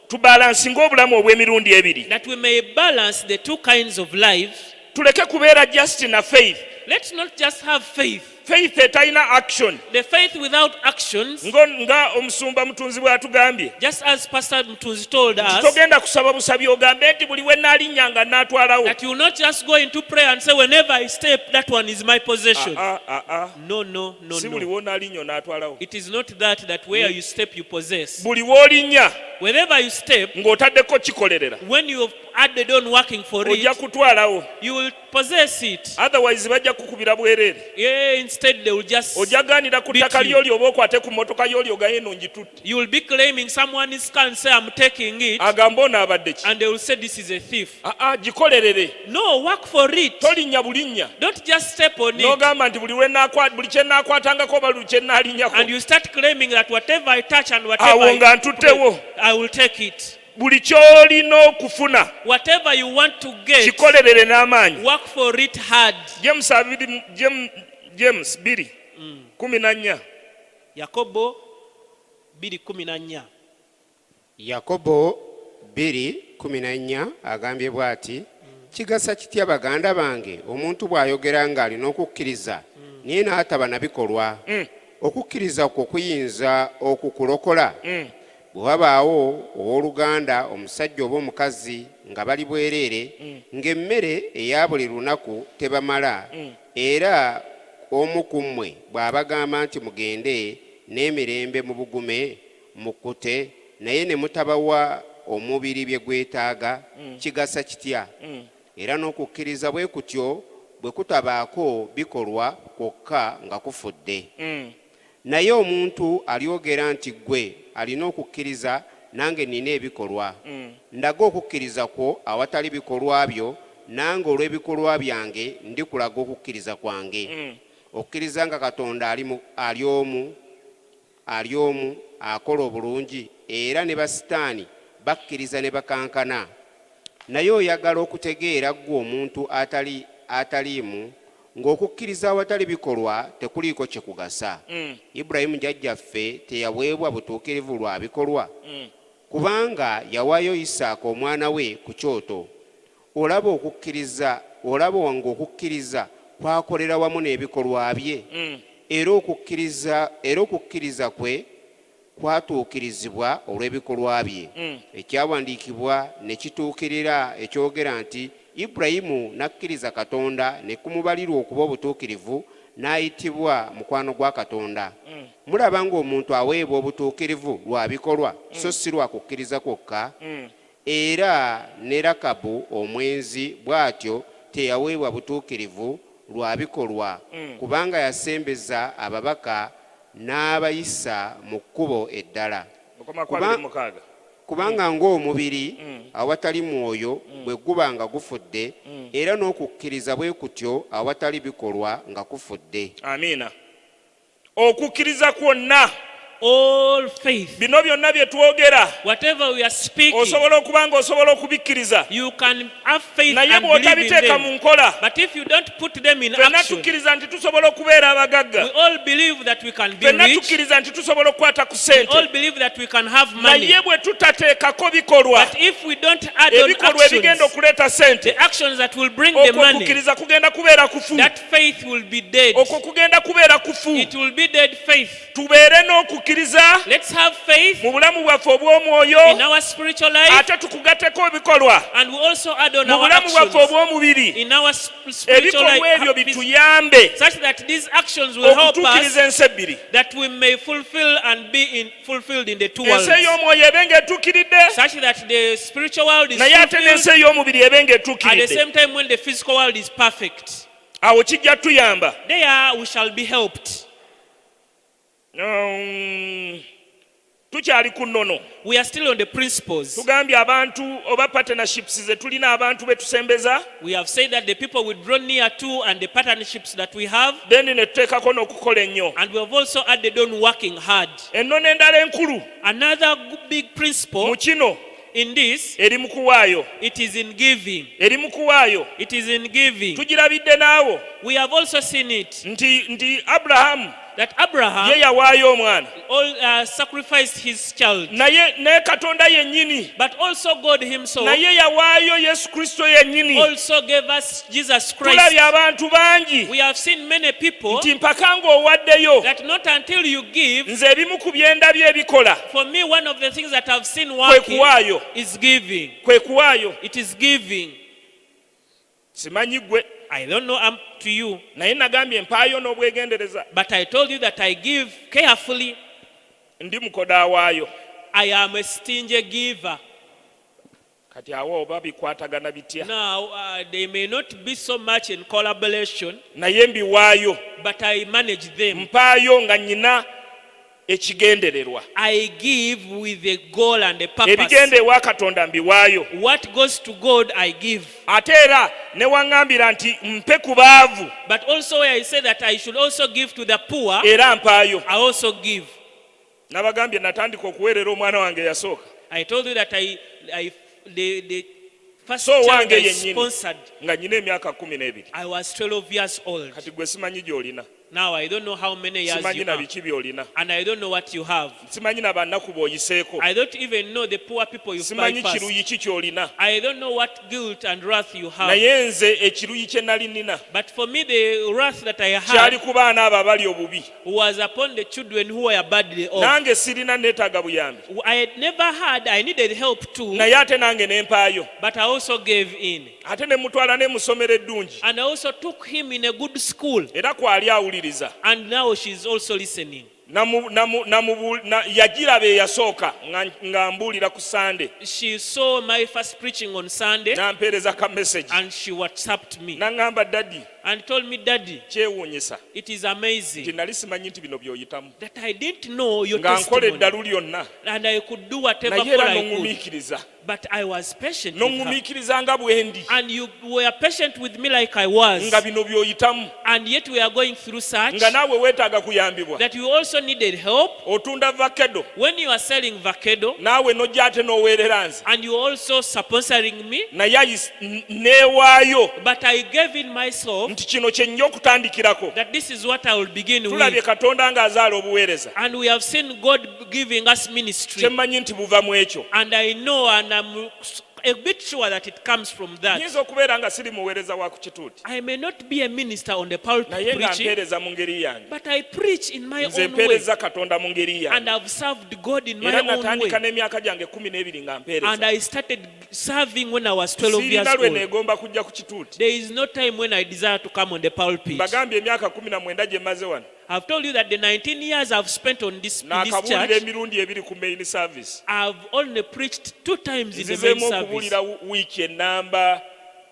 Tubalansinga obulamu obw'emirundi ebiri. That we may balance the two kinds of lives. Tuleke kubeera just na faith. Let's not just have faith. Faith etalina action. The faith without actions, Nga omusumba Mutunzi bw'atugambye. just as Pastor Mutunzi told us, Togenda kusaba busabi ogambe nti buli we naalinnyanga naatwalawo. that you will not just go into prayer and say, whenever I step, that one is my possession. No, no, no, Si buli no. w'onaalinnya onaatwalawo. It is not that where you step, you possess. Buli w'olinnya Wherever you step, ng'otaddeko kikolerera, when you have added on working for ojja it, kutwalawo. you will possess it. Otherwise bajja kukubira bwereere. Yeah, instead, they will just, Ojjagaanira ku ttaka Beat you. ly'oli oba okwate ku mmotoka y'oli ogaye eno ngitutte. you will be claiming someone is can say, I'm taking it, Agamba ono abadde ki? and they will say, this is a thief. Gikolerere. No, work for it. Tolinnya bulinnya. Don't just step on it. N'ogamba nti buli kye naakwatangako oba buli kye naalinnyako. And you start claiming that whatever I touch and whatever Awo nga I ntuttewo. pray, I will take it. Buli ky'olina okufuna Whatever you want to get, kikolerere n'amaanyi. work for it hard. James 2:14. Yakobo 2:14. Yakobo 2:14 agambye bw'ati, kigasa kitya baganda bange omuntu bw'ayogera ng'alina okukkiriza naye n'ataba na bikolwa? Okukkiriza kwo kuyinza okukulokola? Bwe wabaawo owooluganda omusajja oba omukazi nga bali bwereere, ng'emmere eya buli lunaku tebamala, era omu ku mmwe bw'abagamba nti mugende n'emirembe mu bugume mukkute, naye ne mutabawa omubiri bye gwetaaga, kigasa kitya? Era n'okukkiriza bwe kutyo bwe kutabaako bikolwa kwokka nga kufudde. Naye omuntu alyogera nti ggwe alina okukkiriza nange nina ebikolwa. Ndaga okukkiriza kwo awatali bikolwa byo, nange olw'ebikolwa byange ndikulaga okukkiriza kwange. Okukkiriza nga Katonda ali omu akola obulungi, era ne basitaani bakkiriza ne bakankana. Naye oyagala okutegeera ggwe omuntu ataliimu ng'okukkiriza awatali bikolwa tekuliiko kye kugasa. Ibulayimu jjajjaffe teyaweebwa butuukirivu lwa bikolwa? Kubanga yawaayo Isaaka omwana we ku kyoto. Olaba ng'okukkiriza kwakolera wamu n'ebikolwa bye, era okukkiriza kwe kwatuukirizibwa olw'ebikolwa bye. Ekyawandiikibwa ne kituukirira ekyogera nti Ibulayimu n'akkiriza Katonda ne kumubalirwa okuba obutuukirivu, n'ayitibwa mukwano gwa Katonda. Mulaba ng'omuntu aweebwa obutuukirivu lwa bikolwa, so si lwa kukkiriza kwokka. Era ne Lakabu omwenzi bw'atyo teyaweebwa butuukirivu lwa bikolwa, kubanga yasembeza ababaka n'abayisa mu kkubo eddala. Kubanga ng'omubiri awatali mwoyo bwe guba nga gufudde, era n'okukkiriza bwe kutyo awatali bikolwa nga kufudde. Amiina. Okukkiriza kwonna, All faith, bino byonna bye twogera, whatever we are speaking, osobola okuba ng'osobola okubikkiriza, you can have faith naye and believe in bw'otabiteeka mu them. nkola. But if you don't put them in Ffenna action, tukkiriza nti tusobola okubeera we abagagga. all believe that we can be Ffenna rich. tukkiriza nti tusobola okukwata ku We ssente. all believe that we can have money. Naye bwe tutateekako bikolwa, But if we don't add on ebikolwa ebigenda actions, okuleeta ssente, the actions that will bring the okwo money, okukkiriza kugenda kubeera kufu. that faith will be dead. Okwo kugenda kubeera kufu. It will be dead faith. Tubeere n'okukkiriza okukkiriza Let's have faith mu bulamu bwaffe obw'omwoyo in our spiritual life, ate tukugatteko ebikolwa and we also add on mu our bulamu bwaffe actions obw'omubiri in our spiritual ebikolwa ebyo life, bituyambe such that these actions will help us, okutuukiriza ensi ebbiri that we may fulfill and be fulfilled in the two worlds, ensi ey'omwoyo ebe ng'etuukiridde such that the spiritual world is naye ate n'ensi fulfilled ey'omubiri ebe at the ng'etuukiridde same time when the physical world is perfect. awo kijja tuyamba There we shall be helped. tukyali ku nnono We are still on the principles. tugambye abantu oba partnerships ze tulina abantu betusembeza We have said that the people we draw near to and the partnerships that we have, then ne tuteekako n'okukola ennyo and we have also added on working hard. ennono endala enkulu Another big principle mu kino in this, eri mu kuwaayo it is in giving. eri mu kuwaayo It is in giving. tugirabidde naawo We have also seen it nti abulahamu that Abraham ye yawaayo omwana sacrificed his child, naye ne katonda yennyini but also God himself naye yawaayo yesu kristo yennyini also gave us Jesus Christ. tulabye abantu bangi We have seen many people nti mpaka ng'owaddeyo that not until you give, nze ebimu ku byendabyo ebikola for me one of the things that I've seen kwe working kuwaayo is giving. kwe kuwaayo It is giving. simanyi gwe I don't know to you, naye nagambye mpaayo n'obwegendereza but I told you that I give carefully. ndi mukoda waayo I am a stingy giver. kati awo oba bikwatagana bitya Now, they may not be so much in collaboration, naye mbiwaayo but I manage them. mpaayo nga nnyina ekigendererwa I give with a goal and a purpose. ebigenda ewa katonda mbiwaayo What goes to God, I give. ate era ne waŋŋambira nti mpe ku baavu But also where I say that I should also give to the poor, era mpaayo I also give. nabagambye natandika okuweerera omwana wange yasooka I told you that the first so child wange I yennyini sponsored, nga nnyina emyaka 12 I was 12 years old. kati gwe simanyi gy'olina Now I don't know how many years simanyi you na have, biki by'olina and I don't know what you have. simanyi na bannaku b'oyiseeko I don't even know the poor people you simanyi bypassed. kiruyi ki ky'olina I don't know what guilt and wrath you have. naye nze ekiruyi kye nali nina But for me, the wrath that I kyali had ku baana abo abali obubi was upon the children who were badly off. nange sirina neetaaga buyambi I had never had, I needed help too, naye ate nange ne mpaayo but I also gave in. ate ne mutwala ne musomero eddungi And I also took him in a good school. era kwali awuliriza And now she's also listening. yagiraba eyasooka nga mbuulira ku sande She saw my first preaching on Sunday nampeereza ka message and she WhatsApped me naŋŋamba daddi and told me, Daddy, kyewuunyisa it is nti amazing nali simanyi nti bino by'oyitamu that I didn't know your nga nkola testimony eddalu lyonna and I could do whatever naye for era I could. n'oŋŋumiikiriza But I was patient with her. n'oŋŋumiikiriza nga bwe ndi And you were patient with me like I was. nga bino by'oyitamu And yet we are going through such nga naawe weetaaga kuyambibwa that you also needed help. otunda vakedo When you are selling Vakedo naawe nojja ate n'oweerera nze and you also sponsoring me, naye neewaayo but I gave in myself nti kino kye nja okutandikirako that this is what I will begin tulabye with. katonda ng'azaala obuweereza And we have seen God giving us ministry. kyemmanyi nti buva mu ekyo And I know and I'm a bit sure that it comes from that. nyinza okubeera nga siri muweereza wa ku kituuti I may not be a minister on the pulpit naye nga preaching, mpeereza mu ngeri yange but I preach in my nze own way. mpeereza katonda mu ngeri And yange I've served God in my era own natandika way. n'emyaka gyange 12 nga And mpeereza I started serving when I was 12 years sirina lwe old. neegomba kujja ku kituuti There is no time when I desire to come on the pulpit. bagambye emyaka 19 gye maze wano I've told you that the 19 years I've spent in this naakabuulira church, emirundi ebiri ku main service I've only preached 2 times in the main nzizeemu service. okubuulira wiiki ennamba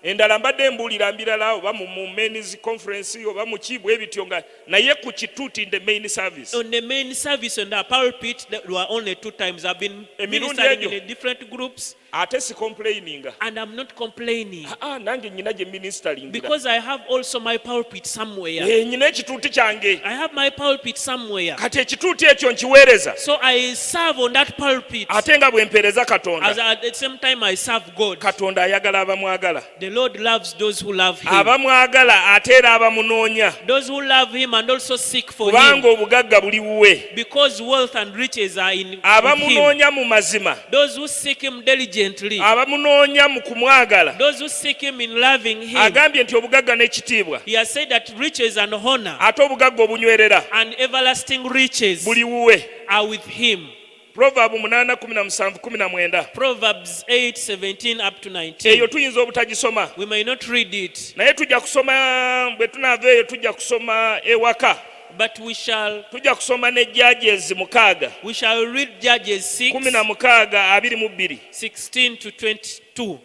endala mbadde mbuulira mbirala oba mu mains conference oba mu ki bwe bityo nga naye ku kituuti in the main service On the main service on the pulpit, there were only 2 times. I've been Emirundi ministering egyo. in different groups, ate si complaininga and I'm not complaining nange nyina gye ministeringira because I have also my pulpit somewhere. nyina ekituuti kyange I have my pulpit somewhere. kati ekituuti ekyo nkiweereza So I serve on that pulpit. ate nga bwe mpeereza As katonda at the same time I serve God. katonda ayagala abamwagala The Lord loves those who love Him. abamwagala ate era abamunoonya Those who love Him and also seek for kubanga Him. obugagga buli wuwe Because wealth and riches are in Him. abamunoonya mu mazima Those who seek Him diligently. diligently, abamunoonya mu kumwagala, those who seek him in loving him. agambye nti obugagga n'ekitiibwa He has said that riches and honor ate obugagga obunywerera and everlasting riches buli wuwe. are with him. Proverbs 8:17-19. Proverbs 8:17 up to 19. Eyo tuyinza obutagisoma, We may not read it, naye tujja kusoma bwe tunaava eyo, tujja kusoma ewaka, but we shall tujja kusoma ne Judges 6, read Judges 6, 16:22. 16 to 22.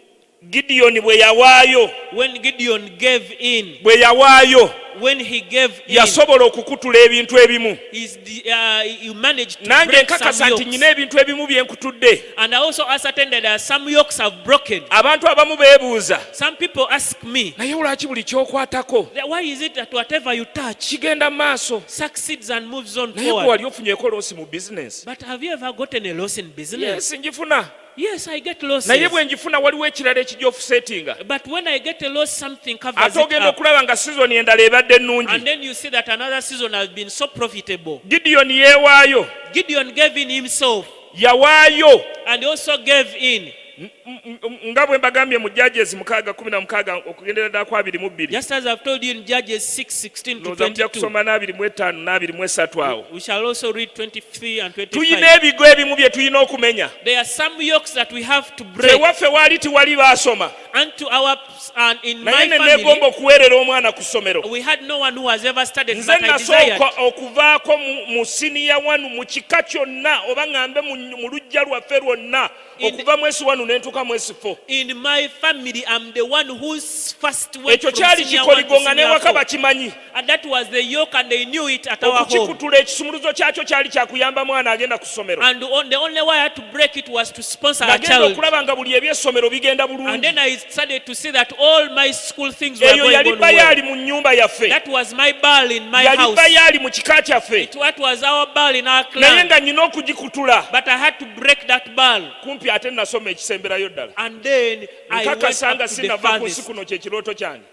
Gideon bwe yawaayo, When Gideon gave in, when he gave in, yasobola okukutula ebintu ebimu. he managed to Nange break nkakasa some nti yokes. nyina ebintu ebimu bye nkutudde. And I also ascertained that there are some yokes have broken. Abantu abamu beebuuza, Some people ask me, naye lwaki buli kyokwatako why is it that whatever you touch kigenda mu maaso? succeeds and moves on Naye bwe forward? wali ofunyeeko loosi mu bizinensi? But have you ever gotten a loss in business? Yes, njifuna. Yes, I get Naye losses. bwe njifuna waliwo ekirala ekijja ofusetinga. But when I get a loss, something covers Ate it ogenda up. okulaba nga sizoni endala ebadde And nnungi. then you see that another season has been so profitable. Gideon yeewaayo, Gideon gave in himself yawaayo. and also gave in. Nga bwe mbagambye mu Judges 6:16 okugendera ddala ku 22. Just as I've told you in Judges 6:16 to Ndowooza mujja 22. kusoma n'25 n'23 awo. We shall also read 23 and Tuyina 25. ebigo ebimu bye tulina okumenya. There are some yokes that we have to Ffe break. waffe waali tiwali baasoma, And to our and in naye my ne family, neegomba okuweerera omwana ku ssomero. we had no one who has ever studied, Nze but I desired. nasooka okuvaako mu siniya wanu mu kika kyonna oba ŋŋambe mu luggya lwaffe lwonna okuva mwesi wanu ne ntuuka mwesi 4. In my family, I'm the one who's first went Ekyo from kyali senior 1 to kikoligo nga senior n'ewaka 4. bakimanyi. And that was the yoke, and they knew it at our home. Okukikutula ekisumuluzo kyakyo kyali kyakuyamba mwana agenda ku ssomero. And the only way I had to break it was to sponsor a Nagenda child. okulaba nga buli ebyessomero bigenda And bulungi. then I started to see that all my school things were Eyo going yali on well. bayaali mu nnyumba yaffe. That was my ball in my Yali house. bayaali mu kika kyaffe. That was our ball in our Naye clan. nga nnina okugikutula. But I had to break that ball. Kumpi ate nasoma ekisemberayo ddala. And then I went Nkakasa nga up to the sinava ku nsi farthest. kuno kye kirooto kyange.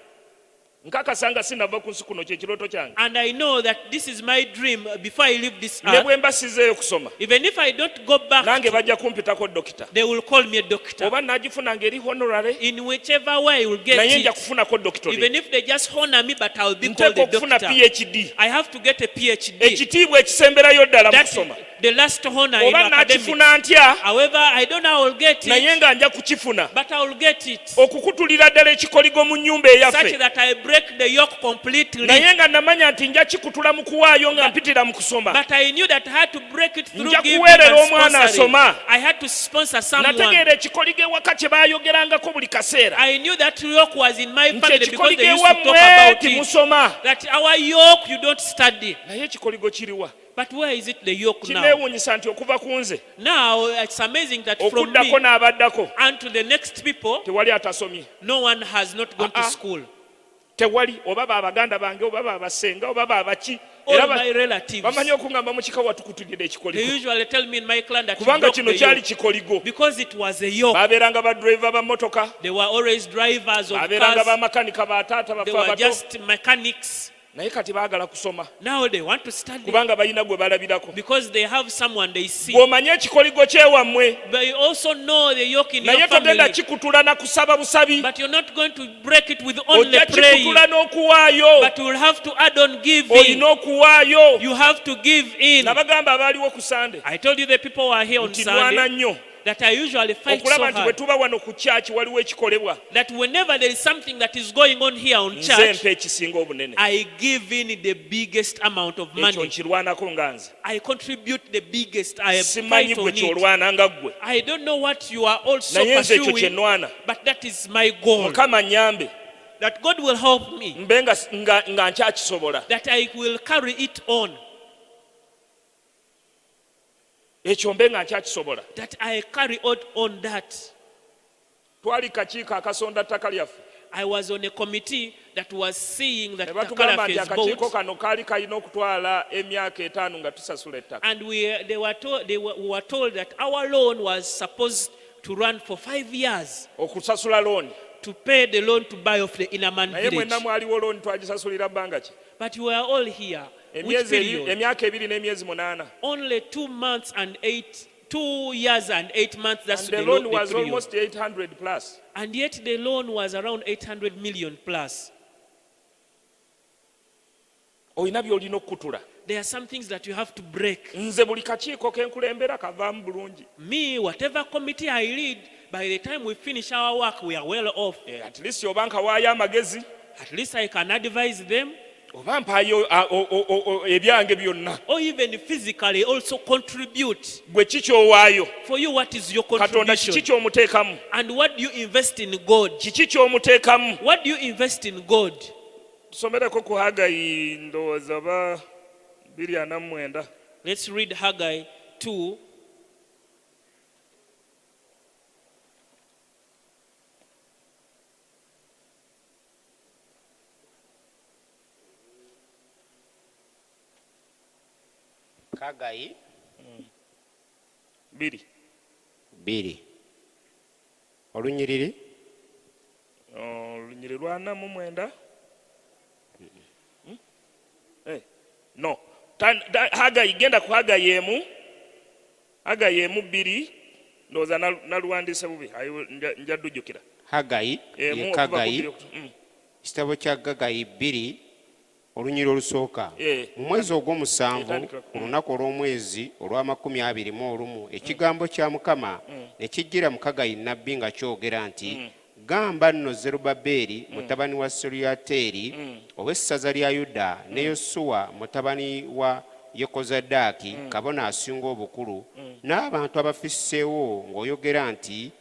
Nkakasa nga sinava ku nsi kuno kye kirooto kyange. And I know that this is my dream before I leave this Ne earth. bwe mba sizeeyo kusoma, Even if I don't go back, nange bajja kumpitako dokita. they will call me a doctor. Oba nagifuna ngeri honorary, In whichever way I will get naye nja it. kufunako doctorate. Even if they just honor me, but I'll be called Nteeka a okufuna doctor. PhD. I have to get a PhD. Ekitiibwa ekisemberayo ddala mu That's kusoma. the last honor in Oba academics. nakifuna ntya, However, I don't know how I'll get naye it, nga nja kukifuna. but I will get it. Okukutulira ddala ekikoligo mu nnyumba Such eyaffe. that I break the yoke completely. Naye nga namanya nti nja kikutula mu kuwaayo nga mpitira mu kusoma. But I knew that I had to break it through Nja giving kuweerera and omwana sponsoring. asoma. I had to sponsor someone. Nategeera ekikoligo ewaka kye baayogerangako buli kaseera. I knew that yoke was in my Nti family because ekikoligo they used to talk ewammwe about it. timusoma. That our yoke you don't study. Naye ekikoligo kiriwa? But where is it the yoke now? Kineewuunyisa nti okuva ku nze Now it's amazing that from okuddako me n'abaddako and to the next people, tewali atasomye. no one has not gone to Uh-uh. school. Tewali oba baabaganda bange oba baabasenga oba baabaki. All Era my relatives, bamanyi okuŋŋamba mu kika watukutulira they ekikoligo. usually tell me in my clan that you Kubanga broke kino the kyali yoke. kikoligo. Because it was a yoke. Baabeeranga badriva ba mmotoka. They were always drivers of Baabeeranga cars. bamakanika bataata They baffe were abato. just mechanics. Naye kati baagala kusoma Now they want to study kubanga balina gwe balabirako. because they have someone they see. Bw'omanye ekikoligo kyewammwe, But you also know the yoke in naye your togenda family. kikutula na kusaba busabi. But you're not going to break it with only Ojja praying. kikutula n'okuwaayo. But you will have to add on giving. Olina okuwaayo. You have to give in. Nabagamba abaaliwo ku Sande I told you the people who are here on nti nwana Sunday nnyo that I usually fight so okulaba nti bwe hard tuba wano ku kyaki waliwo ekikolebwa. that whenever there is something that is going on here on Nze church, mpa ekisinga obunene. I give in the biggest amount of Ekyo money. nkirwanako nga nze. I contribute the biggest. I have Simanyi fight gwe on it. kyolwana nga ggwe. I don't know what you are also Naye nze ekyo kye pursuing, nnwana. but that is my goal. Mukama nnyambe That God will help me, mbe nga nkyakisobola. that I will carry it on, Ekyo mbe nga nkyakisobola. that I carry on that. Twali kakiiko akasonda ttaka lyaffe. I was on a committee that was seeing that Ne batugamba nti Takalafe's akakiiko boat, kano kaali kalina okutwala emyaka 5 nga tusasula ettaka. and we were told that our loan was supposed to run for 5 years Okusasula looni. to pay the loan to buy off the Inaman Naye village. mwenna mwaliwo looni twagisasulira bbanga ki? But we are all here. Which period? Emyaka 2 n'emyezi 8. Only 2 months and 8 2 years and 8 months. That's And the lo- loan was period. almost 800 plus. And yet the loan was around 800 million plus. Olina by'olina okutula. There are some things that you have to break. Nze buli kakiiko ke nkulembera kavaamu bulungi. Me, whatever committee I lead, by the time we finish our work, we are well off. At least oba nkawaayo amagezi, At least I can advise them, oba mpaayo ebyange byonna. or even physically also contribute. Gwe kiki owaayo? For you, what is your Katonda kiki contribution? ky'omuteekamu? And what do you invest in God? Kiki ky'omuteekamu? What do you invest in God? Tusomereko ku Haggayi ndowooza ba 2:9. Let's read Haggai 2. Haggayi 2. olunyiriri Olunyiri lwa 49. No. Haggayi, genda ku Haggayi emu. Haggayi emu 2. Ndowooza naluwandiise bubi. Nja ddujjukira. Haggayi ye Haggayi kitabo kya Haggayi 2 olunyiriri olusooka. Mu mwezi ogw'omusanvu ku lunaku olw'omwezi olw'amakumi 21 ekigambo kya Mukama ne kijjira mu Haggayi nnabbi nga kyogera nti gamba nno Zerubbaberi mutabani wa Seruyateri ow'essaza lya Yuda ne Yosuwa mutabani wa Yekozadaaki kabona asinga obukulu n'abantu abafisseewo ng'oyogera nti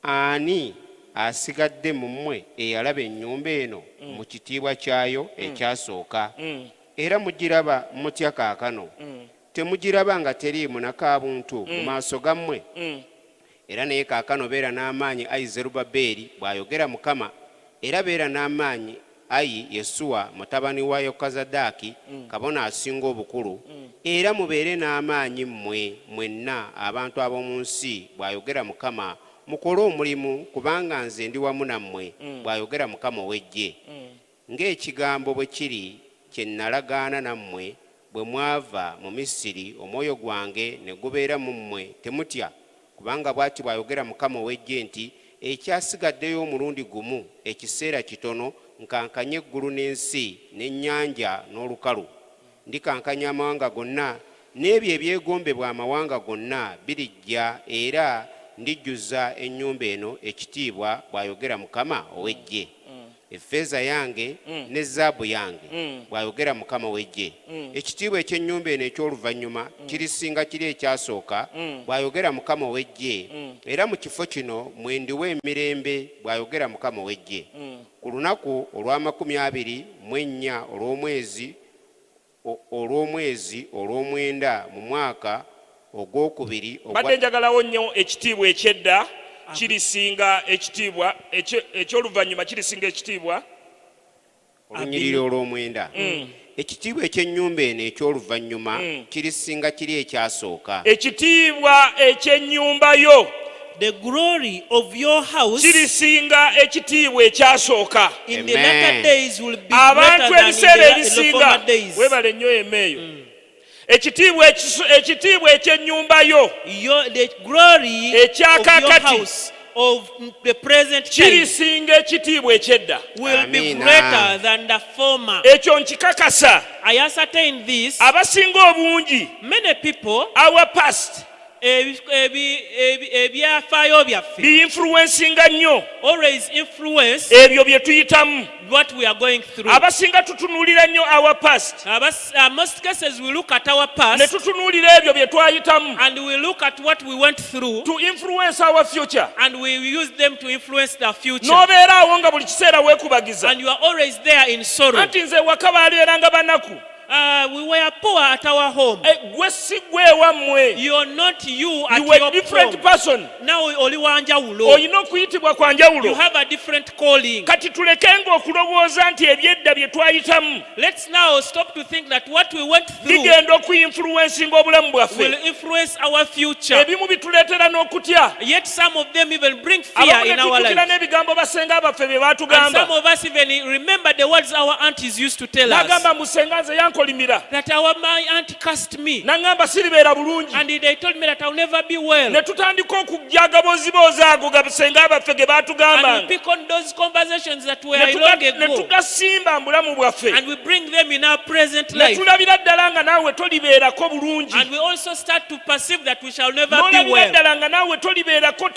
ani asigadde mu mmwe eyalaba ennyumba eno mu kitiibwa kyayo ekyasooka era mugiraba mutya kaakano temugiraba nga teriimu nakabuntu mu maaso gammwe era naye kaakano beera n'amaanyi ayi Zerubbaberi bw'ayogera Mukama era beera n'amaanyi ayi Yesuwa mutabani wa Yekozadaaki kabona asinga obukulu era mubeere n'amaanyi mmwe mwenna abantu ab'omu nsi bw'ayogera Mukama mukole omulimu kubanga nze ndi wamu nammwe bw'ayogera Mukama ow'eggye ng'ekigambo bwe kiri kye nalagaana nammwe bwe mwava mu Misiri omwoyo gwange ne gubeera mu mmwe temutya kubanga bw'ati bw'ayogera Mukama ow'eggye nti ekyasigaddeyo omulundi gumu ekiseera kitono nkankanye eggulu n'ensi n'ennyanja n'olukalu ndikankanya amawanga gonna n'ebyo ebyegombebwa amawanga gonna birijja era ndijjuza ennyumba eno ekitiibwa bw'ayogera Mukama ow'eggye effeeza yange ne zaabu yange bw'ayogera Mukama ow'eggye ekitiibwa eky'ennyumba eno eky'oluvannyuma kirisinga kiri ekyasooka bw'ayogera Mukama ow'eggye era mu kifo kino mwendiwa emirembe bw'ayogera Mukama ow'eggye ku lunaku olw'amakumi 24 olw'omwezi olw'omwenda mu mwaka ogwokubiri badde njagalawo nnyo ekitiibwa ekyedda kirisinga ekitiibwa eky'oluvannyuma kirisinga ekitiibwa olunyiriri olw'omwenda ekitiibwa eky'ennyumba eno eky'oluvannyuma kirisinga kiri ekyasooka ekitiibwa eky'ennyumba yo The glory of your house kirisinga ekitiibwa ekyasooka in the latter days will be abantu greater than ebiseera in the ebisinga former days. webale nnyo emeeyo ekitiibwa eky'ennyumba yo The glory of your Ekyakakati. house of the present time kirisinga ekitiibwa ekyedda will be Amina. greater than the former. ekyo nkikakasa I ascertain this. abasinga obungi Many people, our past ebyafaayo byaffe bi-influencinga nnyo always influence ebyo bye tuyitamu what we are going through. abasinga tutunuulira nnyo our past Most cases we look at our ne past tutunuulira ebyo bye twayitamu and we look at what we went through to influence our future and we use them to influence the future. n'obeera awo nga buli kiseera weekubagiza And you are always there in sorrow. anti nze waka baaleeranga banaku We were poor at our home. gwe si gwe ewammwe You're not you at you were your different home. person Now oli wanjawulo. olina okuyitibwa kwa You njawulo have a different calling. kati tulekenga okulowooza nti ebyedda bye twayitamu Let's now stop to think that what we went through bigenda okuyinfluensinga obulamu will bwaffe influence our future. ebimu bituleetera n'okutya Yet some of them even bring fear abamu ne in our tujjukira lives. n'ebigambo basenga abaffe bye And some baatugamba of us even remember the words our aunties used to tell us. n'agamba mbu senga nze yankola bankolimira that my aunt cursed me. naŋŋamba siribeera bulungi And they told me that I'll never be well. ne tutandika okujjaga boziboozi ago gasenga abaffe ge And we baatugambanga pick on those conversations that were ne long tuga- ne ago. tugasimba mu bulamu bwaffe And we bring them in our present ne life. tulabira ddala nga naawe tolibeerako bulungi And we also start to perceive that we shall never be n'olabira well. ddala nga naawe tolibeerako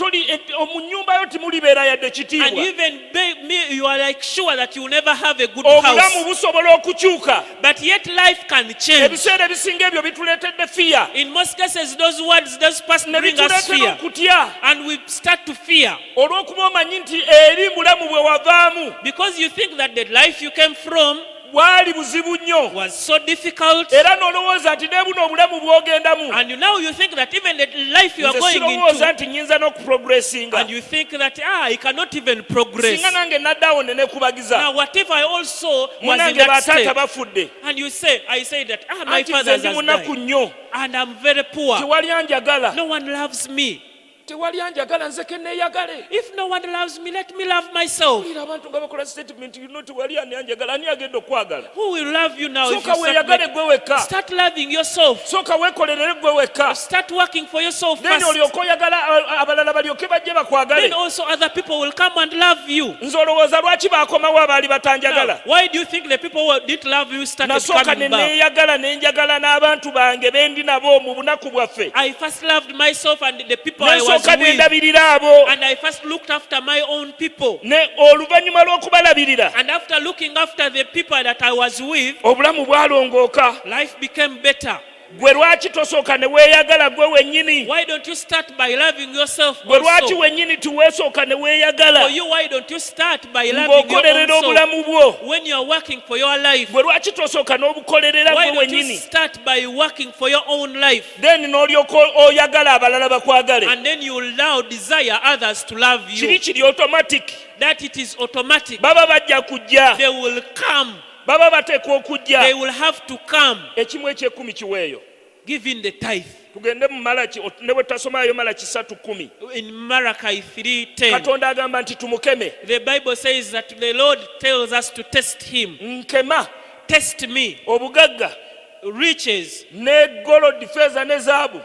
mu nnyumba yo temulibeera yadde And kitiibwa even me, you are like sure that you will never have a good obulamu house. busobola okukyuka But yet life can change. ebiseera ebisinga ebyo bituleetedde fiya In most cases, those words, those past ne bring us bituleetera fear. okutya And we start to fear. olw'okuba omanyi nti eri bulamu bwe wavaamu Because you think that the life you came from bwali buzibu nnyo was so difficult. era n'olowooza nti ne buno obulamu bw'ogendamu And now you think that even the life you are nze going sirowooza into, nti nyinza n'okuprogressinga and you think that, I cannot even progress. singa nange naddaawo ne nekubagiza Now, what if I also was in munange that bataata state? bafudde And you say, I say that, my anti father nze has ndi munaku died. nnyo And I'm very poor. tewali anjagala No one loves me. tewali anjagala nze kenneeyagale If no one loves me, let me love myself. ira abantu nga bakola statement tewali ani anjagala ani agenda okwagala Who will love you now if sooka you weeyagale gwe wekka start loving yourself? sooka weekolerere gwe wekka Start working for yourself then first. olyoka oyagala abalala balyoke bajje bakwagale Then also other people will come and love you. nze olowooza lwaki baakomawo abaali Now, batanjagala why do you think the people who didn't love you started nasooka coming ne back? neeyagala ne njagala n'abantu bange be ndi nabo mu bunaku bwaffe I first loved myself and the people I was nensooka with. nendabirira abo And I first looked after my own people. ne oluvannyuma lw'okubalabirira And after looking after the people that I was with, obulamu bwalongooka life became better. gwe lwaki tosooka ne weeyagala gwe wennyini Why don't you start by loving yourself gwe lwaki also? wennyini tiweesooka ne weeyagala For you, why don't you start by loving your own ng'okolerera soul? obulamu bwo When you are working for your life, gwe lwaki tosooka n'obukolerera why gwe don't you wennyini start by working for your own life? then n'olyoka oyagala abalala bakwagale And then you will now desire others to love kiri you. kiri automatic That it is automatic. baba bajja kujja They will come. baba bateekwa okujja They will have to come. ekimu ekyekumi kiweeyo Give in the tithe. tugende mu malaki ne bwe tutasomaayo malaki 3:10 In Malachi 3:10, katonda agamba nti tumukeme the Bible says that the Lord tells us to test him. nkema Test me. obugagga Riches, ne golodi feeza ne zaabu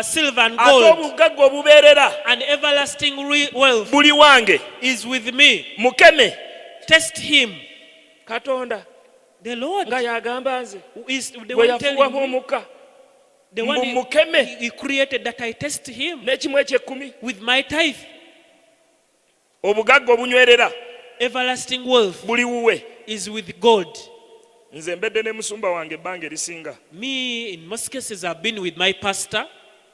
silver and ate gold, obugagga obubeerera and everlasting wealth buli wange is with me. mukeme Test him. katonda The Lord nga yagamba nze is the bwe one telling yafuwamu me, omukka the one mukeme he created, that I test him n'ekimu ekyekumi with my tithe. obugagga obunywerera Everlasting wealth buli wuwe is with God. nze mbedde ne musumba wange ebbanga erisinga Me, in most cases, I've been with my pastor.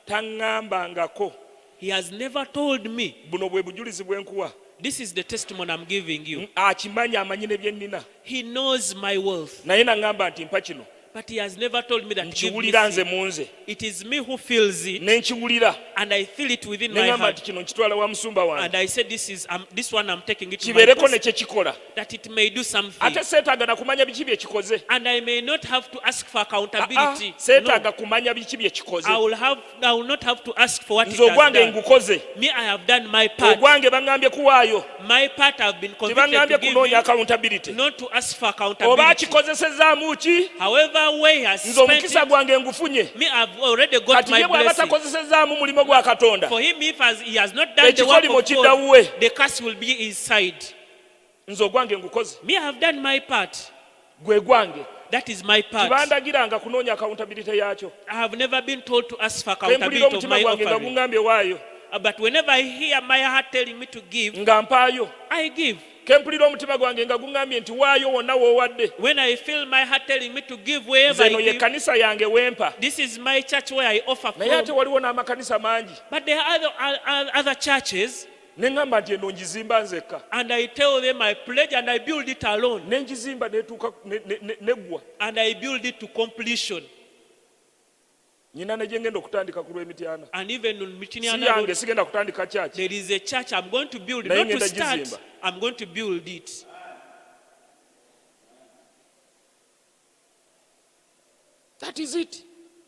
taŋŋambangako He has never told me, buno bwe bujulizi bwe nkuwa this is the testimony I'm giving you. akimanyi amanyi ne bye nnina He knows my wealth, naye naŋŋamba nti mpa kino but he has never told me that give me nkiwulira nze sin. mu nze It is me who feels it, ne nkiwulira and I feel it within my neŋŋamba heart. nti kino nkitwala wa musumba wange And I said, this one I'm taking it to my kibeereko ne pastor, kye kikola that it may do something. ate seetaaga na kumanya biki bye kikoze And I may not have to ask for accountability. No, seetaaga kumanya biki bye kikoze I will not have to ask for what it nze has ogwange done. ngukoze Me, I have done my part. ogwange baŋŋambye kuwaayo My part I've been convicted tebaŋŋambye to give kunoonya you, accountability not to ask for oba accountability. kikozesezaamu ki However way he has nze spent omukisa it, gwange ngufunye me, I've already got kati my ye bw'aba blessing. takozesezaamu mulimo gwa katonda For him, if he has not done the work ekikolimo of kidda God, wuwe the curse will be his side. nze ogwange ngukoze Me, I have done my part. gwe gwange That is my part. tibandagiranga kunoonya accountability yaakyo I have never been told to ask for empulira accountability of omutima my gwange nga offering. guŋŋambye waayo But whenever I hear my heart telling me to give, nga mpaayo I give. kempulira omutima gwange nga guŋŋambye nti waayo wonna w'owadde When I feel my heart telling me to give wherever nze eno I ye give, kanisa yange wempa this is my church where I offer naye ate from. waliwo n'amakanisa mangi But there are other churches, ne ŋŋamba nti eno ngizimba nzekka and I tell them I pledge and I build it alone. ne ngizimba netuuka neggwa And I build it to completion. nyina ne gye ngenda okutandika ku lw'emityana And even on si Michinyana yange Road, sigenda kutandika kyaki there is a church I'm going to build, Naye not to ngenda start, gizimba. I'm going to build it. that is it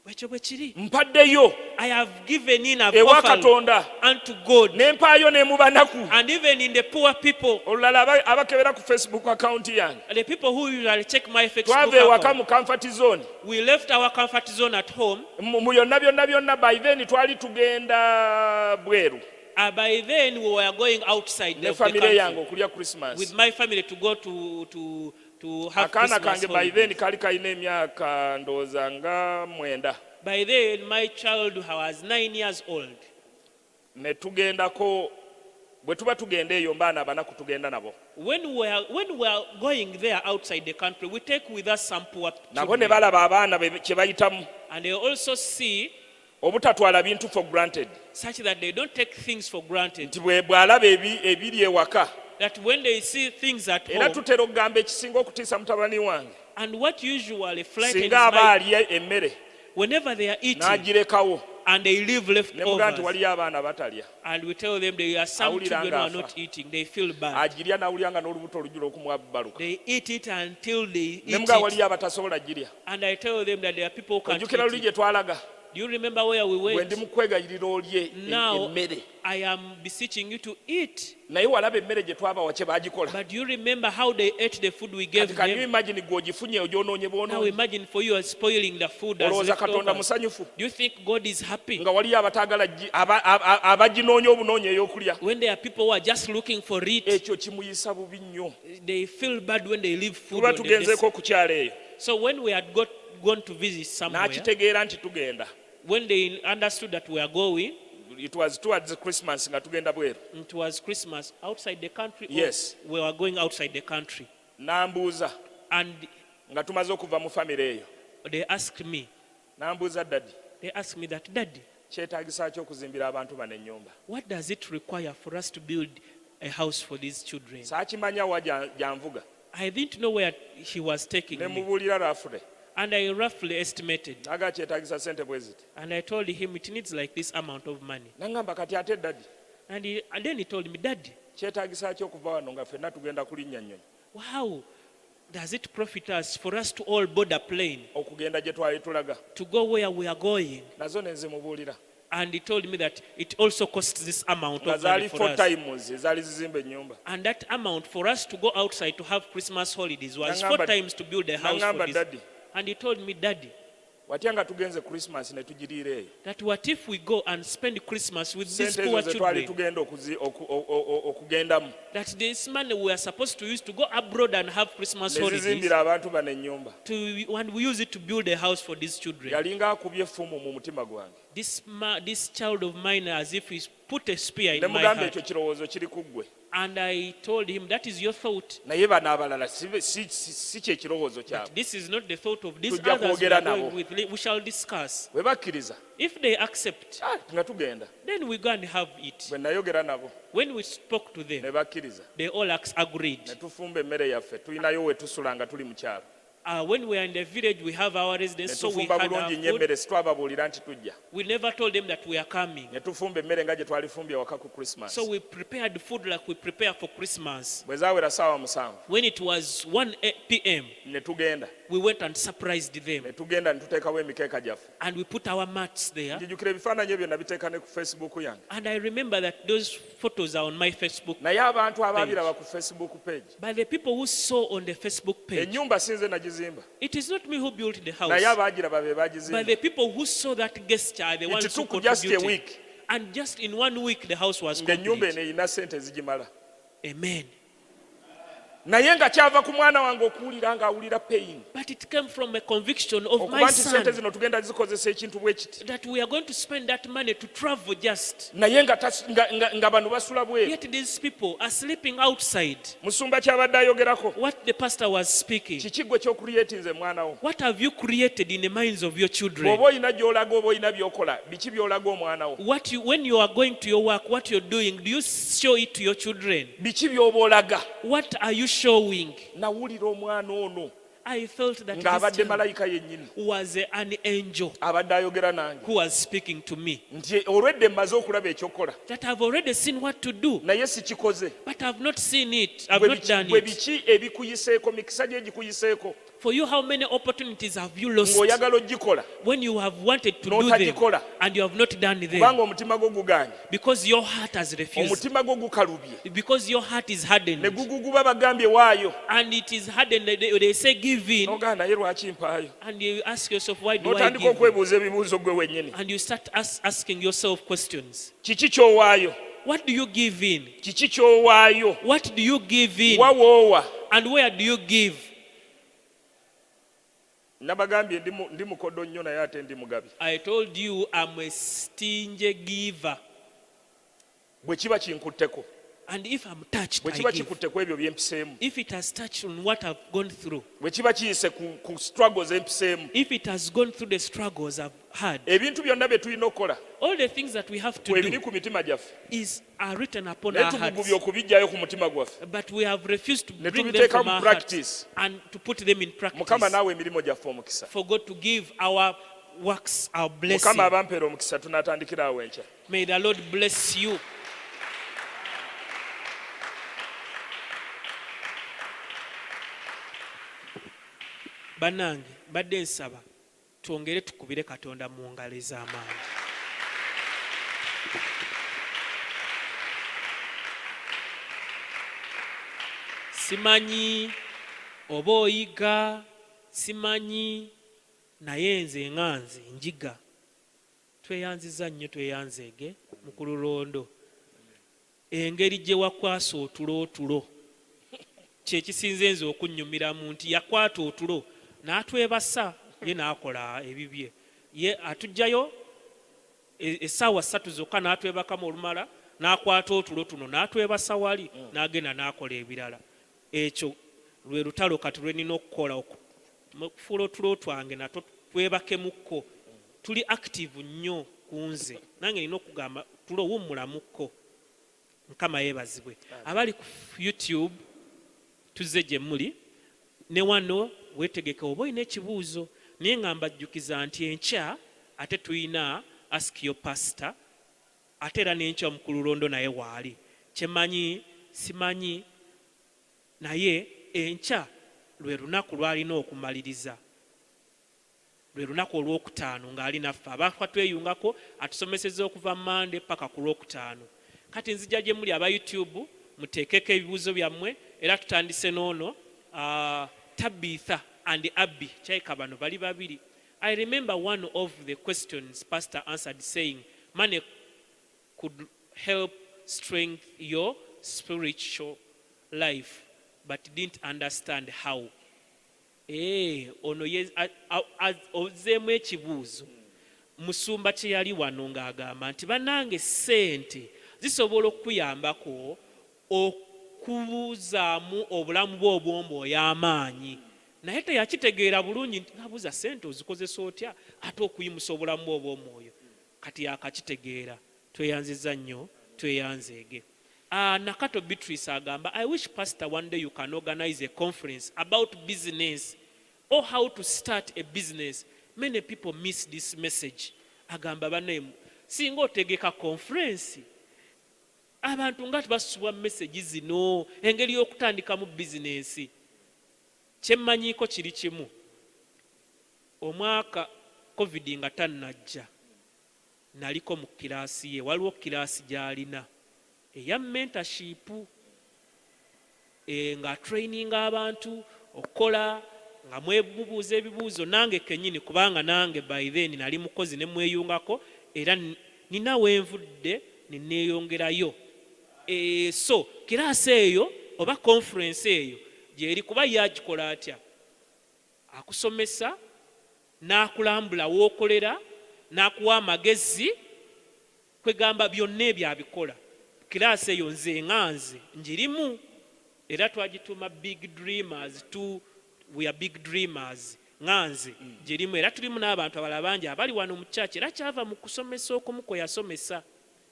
Bwekyo bwe kiri. Mpaddeyo I have given in, I've ewa offered Katonda unto God. ne mpaayo ne mu banaku. And even in the poor people, Olulala abakebera ku Facebook account yange. the people who usually check my Facebook Twava ewaka account, mu comfort zone. we left our comfort zone at home. Mu byonna by then twali tugenda Bweru By then we were going outside ne of the family yange country okulya Christmas. with my family to go to have Akaana Christmas kange by then holidays. kali kalina emyaka ndowooza nga 9. By then my child was 9 years old. Ne tugendako bwe tuba tugenda eyo mbaana abanaku tugenda nabo. When we are going there outside the country, we take with us some poor Nabo ne children. balaba abaana kye bayitamu And they also see obutatwala bintu for granted. such that they don't take things for granted. Nti bw'alaba ebiri ewaka. That when they see things at Era home, tutera okugamba ekisinga okutiisa mutabani wange. and what usually frightens Singa aba my, alya emmere whenever they are eating n'agirekawo and they leave ne mugaa nti leftovers, waliyo abaana batalya. and we tell them there are some Awulira children who are ng'afa. not eating, they feel bad. Agirya n'awulira nga n'olubuto olujula okumuwa baluka. They eat it until they Ne eat mugaa it. waliyo abatasobola girya. And I tell them that there are people who can't Ojjukira luli eat gye it. twalaga. Do you remember where we Bwe went? ndi mu kwegayirira olye Now emmere. I am beseeching you to eat. Naye walaba emmere gye twabawa kye baagikola. But do you remember how they ate the food we gave Kati can you them? imagine gweogifunye ogyonoonye Now bwonoonye. imagine for you are spoiling the food as Olowooza Katonda leftovers. musanyufu Do you think God is happy nga waliyo abataagala abaginoonya obunoonya ey'okulya. when there are people who are just looking for it? Ekyo kimuyisa bubi nnyo. They feel bad when they leave food Tuba on the desk. tugenzeeko ku kyalo eyo So when we had gone to visit somewhere, n'akitegeera nti tugenda. when they understood that we are going, It was towards Christmas nga tugenda Bweru. it was Christmas outside the country. Yes. We were going outside the country. N'ambuuza And nga tumaze okuva mu famire eyo. they asked me that, Daddy, Kyetaagisa ki okuzimbira abantu bano ennyumba? what does it require for us to build a house for these children? Saakimanya wa gyanvuga. I didn't know where he was taking Ne me. mubuulira rafule. And I roughly estimated. Naga kyetaagisa ssente bwe ziti. And I told him it needs like this amount of money. Nangamba kati ate Daddy. And then he told me, Daddy, Kyetaagisa ki okuva wano nga ffenna tugenda kulinnya nnyonyi? how does it profit us for us to all board a plane Okugenda gye twali tulaga. to go where we are going? Nazo ne nzimubuulira. And he told me that it also costs this amount Nga of money zaali for 4 us. times ezaali zizimba ennyumba. And that amount for us to go outside to have Christmas holidays was Nangamba- 4 times to build a house for Nangamba this. Daddy. And he told me, Daddy, Watya nga tugenze Christmas ne tugiriira eyo. that what if we go and spend Christmas with these Ssente poor ezo ze twali children? tugenda okugendamu. That this money we are supposed to use to go abroad and have Christmas Ne holidays, zizimbira abantu bano ennyumba. and we use it to build a house for these children. Yalinga akubye effumu mu mutima gwange. This child of mine, as if he's put a spear Ne in my mugamba heart. ekyo kirowoozo kiri ku ggwe. And I told him, that is your thought. Naye bano abalala si kye kirowoozo kyabwe. This is not the thought of these Tujja others we kwogera are going nabo. with. We shall discuss. Bwe bakkiriza If they accept, nga tugenda. then we go and have it. Bwe nayogera nabo When we spoke to ne them, bakkiriza. they all agreed. Ne tufumba emmere yaffe tulinayo we tusula nga tuli mu kyalo. When we are in the village, we have our Ne residence, so we tufumba had our bulungi nnyo food. emmere sitwababuulira nti tujja. We never told them that we are coming. Ne tufumba emmere nga gye twalifumbye waka ku Christmas. So we prepared food like we prepare for Christmas. Bwe zaawera ssaawa 7 When it was 1 p.m., ne tugenda. we went and surprised them. Ne tugenda ne tuteekawo emikeeka gyaffe. And we put our mats there. Njijukira ebifaananyi ebyo nabiteeka ne ku Facebook yange. And I remember that those photos are on my Facebook. Naye abantu abaabiraba ku Facebook page. By the people who saw on the Facebook page, Ennyumba si nze nagizimba. it is not me who built the Naye house. abaagiraba be But bagizimba. the people who saw that gesture are the It ones who took just a contributed. week. And just in 1 week, the house was Ng'ennyumba eno complete. erina ssente zigimala. Amen. Naye nga kyava ku mwana wange okuwulira ng'awulira pain. But it came from a conviction of Okuba my nti ssente son zino tugenda zikozesa ekintu bwe kiti. that we are going to spend that money to travel just. Naye nga bano basula bweru. Yet these people are sleeping outside. Musumba kyabadde ayogerako. What the pastor was speaking. Kiki gwe ky'okuliyetinze mwana wo? What have you created in the minds of your children? Bw'oba oyina gy'olaga oba oyina by'okola, biki by'olaga omwana wo? When you are going to your work, what you're doing, do you show it to your children? Biki by'oba olaga? What are you showing? Nawulira omwana ono I felt that ng'abadde this child malayika yennyini was an angel abadde ayogera nange who was speaking to me. nti olwedde mmaze okulaba ekyokukola That I've already seen what to do, naye sikikoze. but I've not seen it. I've Bwe not done bwe it. biki ebikuyiseeko mikisa gye gikuyiseeko? For you, how many opportunities have you lost ng'oyagala ogikola when you have wanted to do them n'otagikola and you have not done them? kubanga omutima gwo gugaanye, Because your heart has refused. omutima gwo gukalubye, Because your heart is ne hardened. guguguba bagambye waayo, And it is hardened. They say give in. n'ogamba naye lwaki mpaayo, And you ask yourself, why do I n'otandika give in? okwebuuza ebibuuzo gwe wennyini. And you start asking yourself questions. Kiki ky'owaayo? What do you give in? Kiki ky'owaayo? What do you give in? Wa woowa? And where do you give? Nabagambye ndi mukodo nnyo naye ate ndi mugabi. I told you I'm a stingy giver. Bwe kiba kinkutteko, And if I'm touched, bwe I kiba give. kikutteko ebyo bye mpiseemu, If it has touched on what I've gone through, bwe kiba kiyise ku struggles empiseemu, if it has gone through the struggles I've had, ebintu byonna bye tulina okukola all the things that we have to bwe biri do ku mitima gyaffe, are written upon naye our tugugubye hearts. okubijjayo ku mutima gwaffe, But we have refused to ne bring them tubiteeka from mu our hearts practice. and to put them in practice. Mukama naawe emirimu gyaffe omukisa. For God to give our works our blessing. Mukama abampeera omukisa, tunaatandikira awo enkya. May the Lord bless you. Bannange badde nsaba twongere tukubire Katonda mu ngalo ez'amaanyi. Simanyi oba oyiga, simanyi naye nze nga nze njiga. Tweyanziza nnyo tweyanzeege mu kululondo. Engeri gye wakwasa otulo kye kisinze nze okunnyumiramu nti yakwata otulo n'atwebasa ye n'akola ebibye. Ye atugjayo essaawa 3 zokka n'atwebakamu olumala n'akwata otulo tuno n'atwebasa wali n'agenda n'akola ebirala. Ekyo lwe lutalo kati lwe nina okukola okufuula otulo twange natwo twebakemukko. Tuli active nnyo ku nze, nange nina okugamba tulo wummulamuko. Mukama yeebazibwe. Abali ku YouTube tuzze gye muli ne wano weetegeke oba olina ekibuuzo, naye nga mbajjukiza nti enkya ate tuyina ask your pastor, ate era n'enkya mu kululondo naye waali. Kyemanyi simanyi naye enkya lwe lunaku lwalina okumaliriza, lwe lunaku olwokutaano ng'ali naffe. Abafa tweyungako atusomesezza okuva Mande paka ku lwokutaano. Kati nzija gye muli aba YouTube muteekeko ebibuuzo byammwe, era tutandise n'ono Tabitha and Abby Chaika bano bali babiri. I remember one of the questions Pastor answered saying money could help strengthen your spiritual life but didn't understand how. Ono ozeemu ekibuuzo musumba kye yali wano ng'agamba nti bannange ssente zisobola okuyambako okubuzaamu obulamu bwo obw'omwoyo amaanyi, naye teyakitegeera bulungi nti nabuuza ssente ozikozesa otya ate okuyimusa obulamu bwo obw'omwoyo. Kati yakakitegeera. Tweyanziza nnyo tweyanzeege. Nakato Beatrice agamba, I wish Pastor one day you can organize a conference about business or how to start a business. Many people miss this message. Agamba banne singa otegeka conference abantu nga tebasubwa message zino engeri y'okutandikamu bizinesi. Kyemmanyiiko kiri kimu, omwaka covid nga tannajja naliko mu kiraasi ye, waliwo kiraasi gy'alina eya mentorship nga training abantu okukola nga mwebubuuza ebibuuzo. Nange kennyini kubanga nange by then nali mukozi ne mweyungako era nina wenvudde nineeyongerayo. So kiraasi eyo oba conference eyo gyeri kuba yagikola atya, akusomesa n'akulambula w'okolera n'akuwa amagezi, kwegamba byonna ebyo abikola. Kiraasi eyo nze nga nze njirimu era twagituuma big dreamers we are big dreamers nga nze njirimu era tulimu n'abantu abalala bangi abali wano mu church era kyava mu kusomesa okumu kwe yasomesa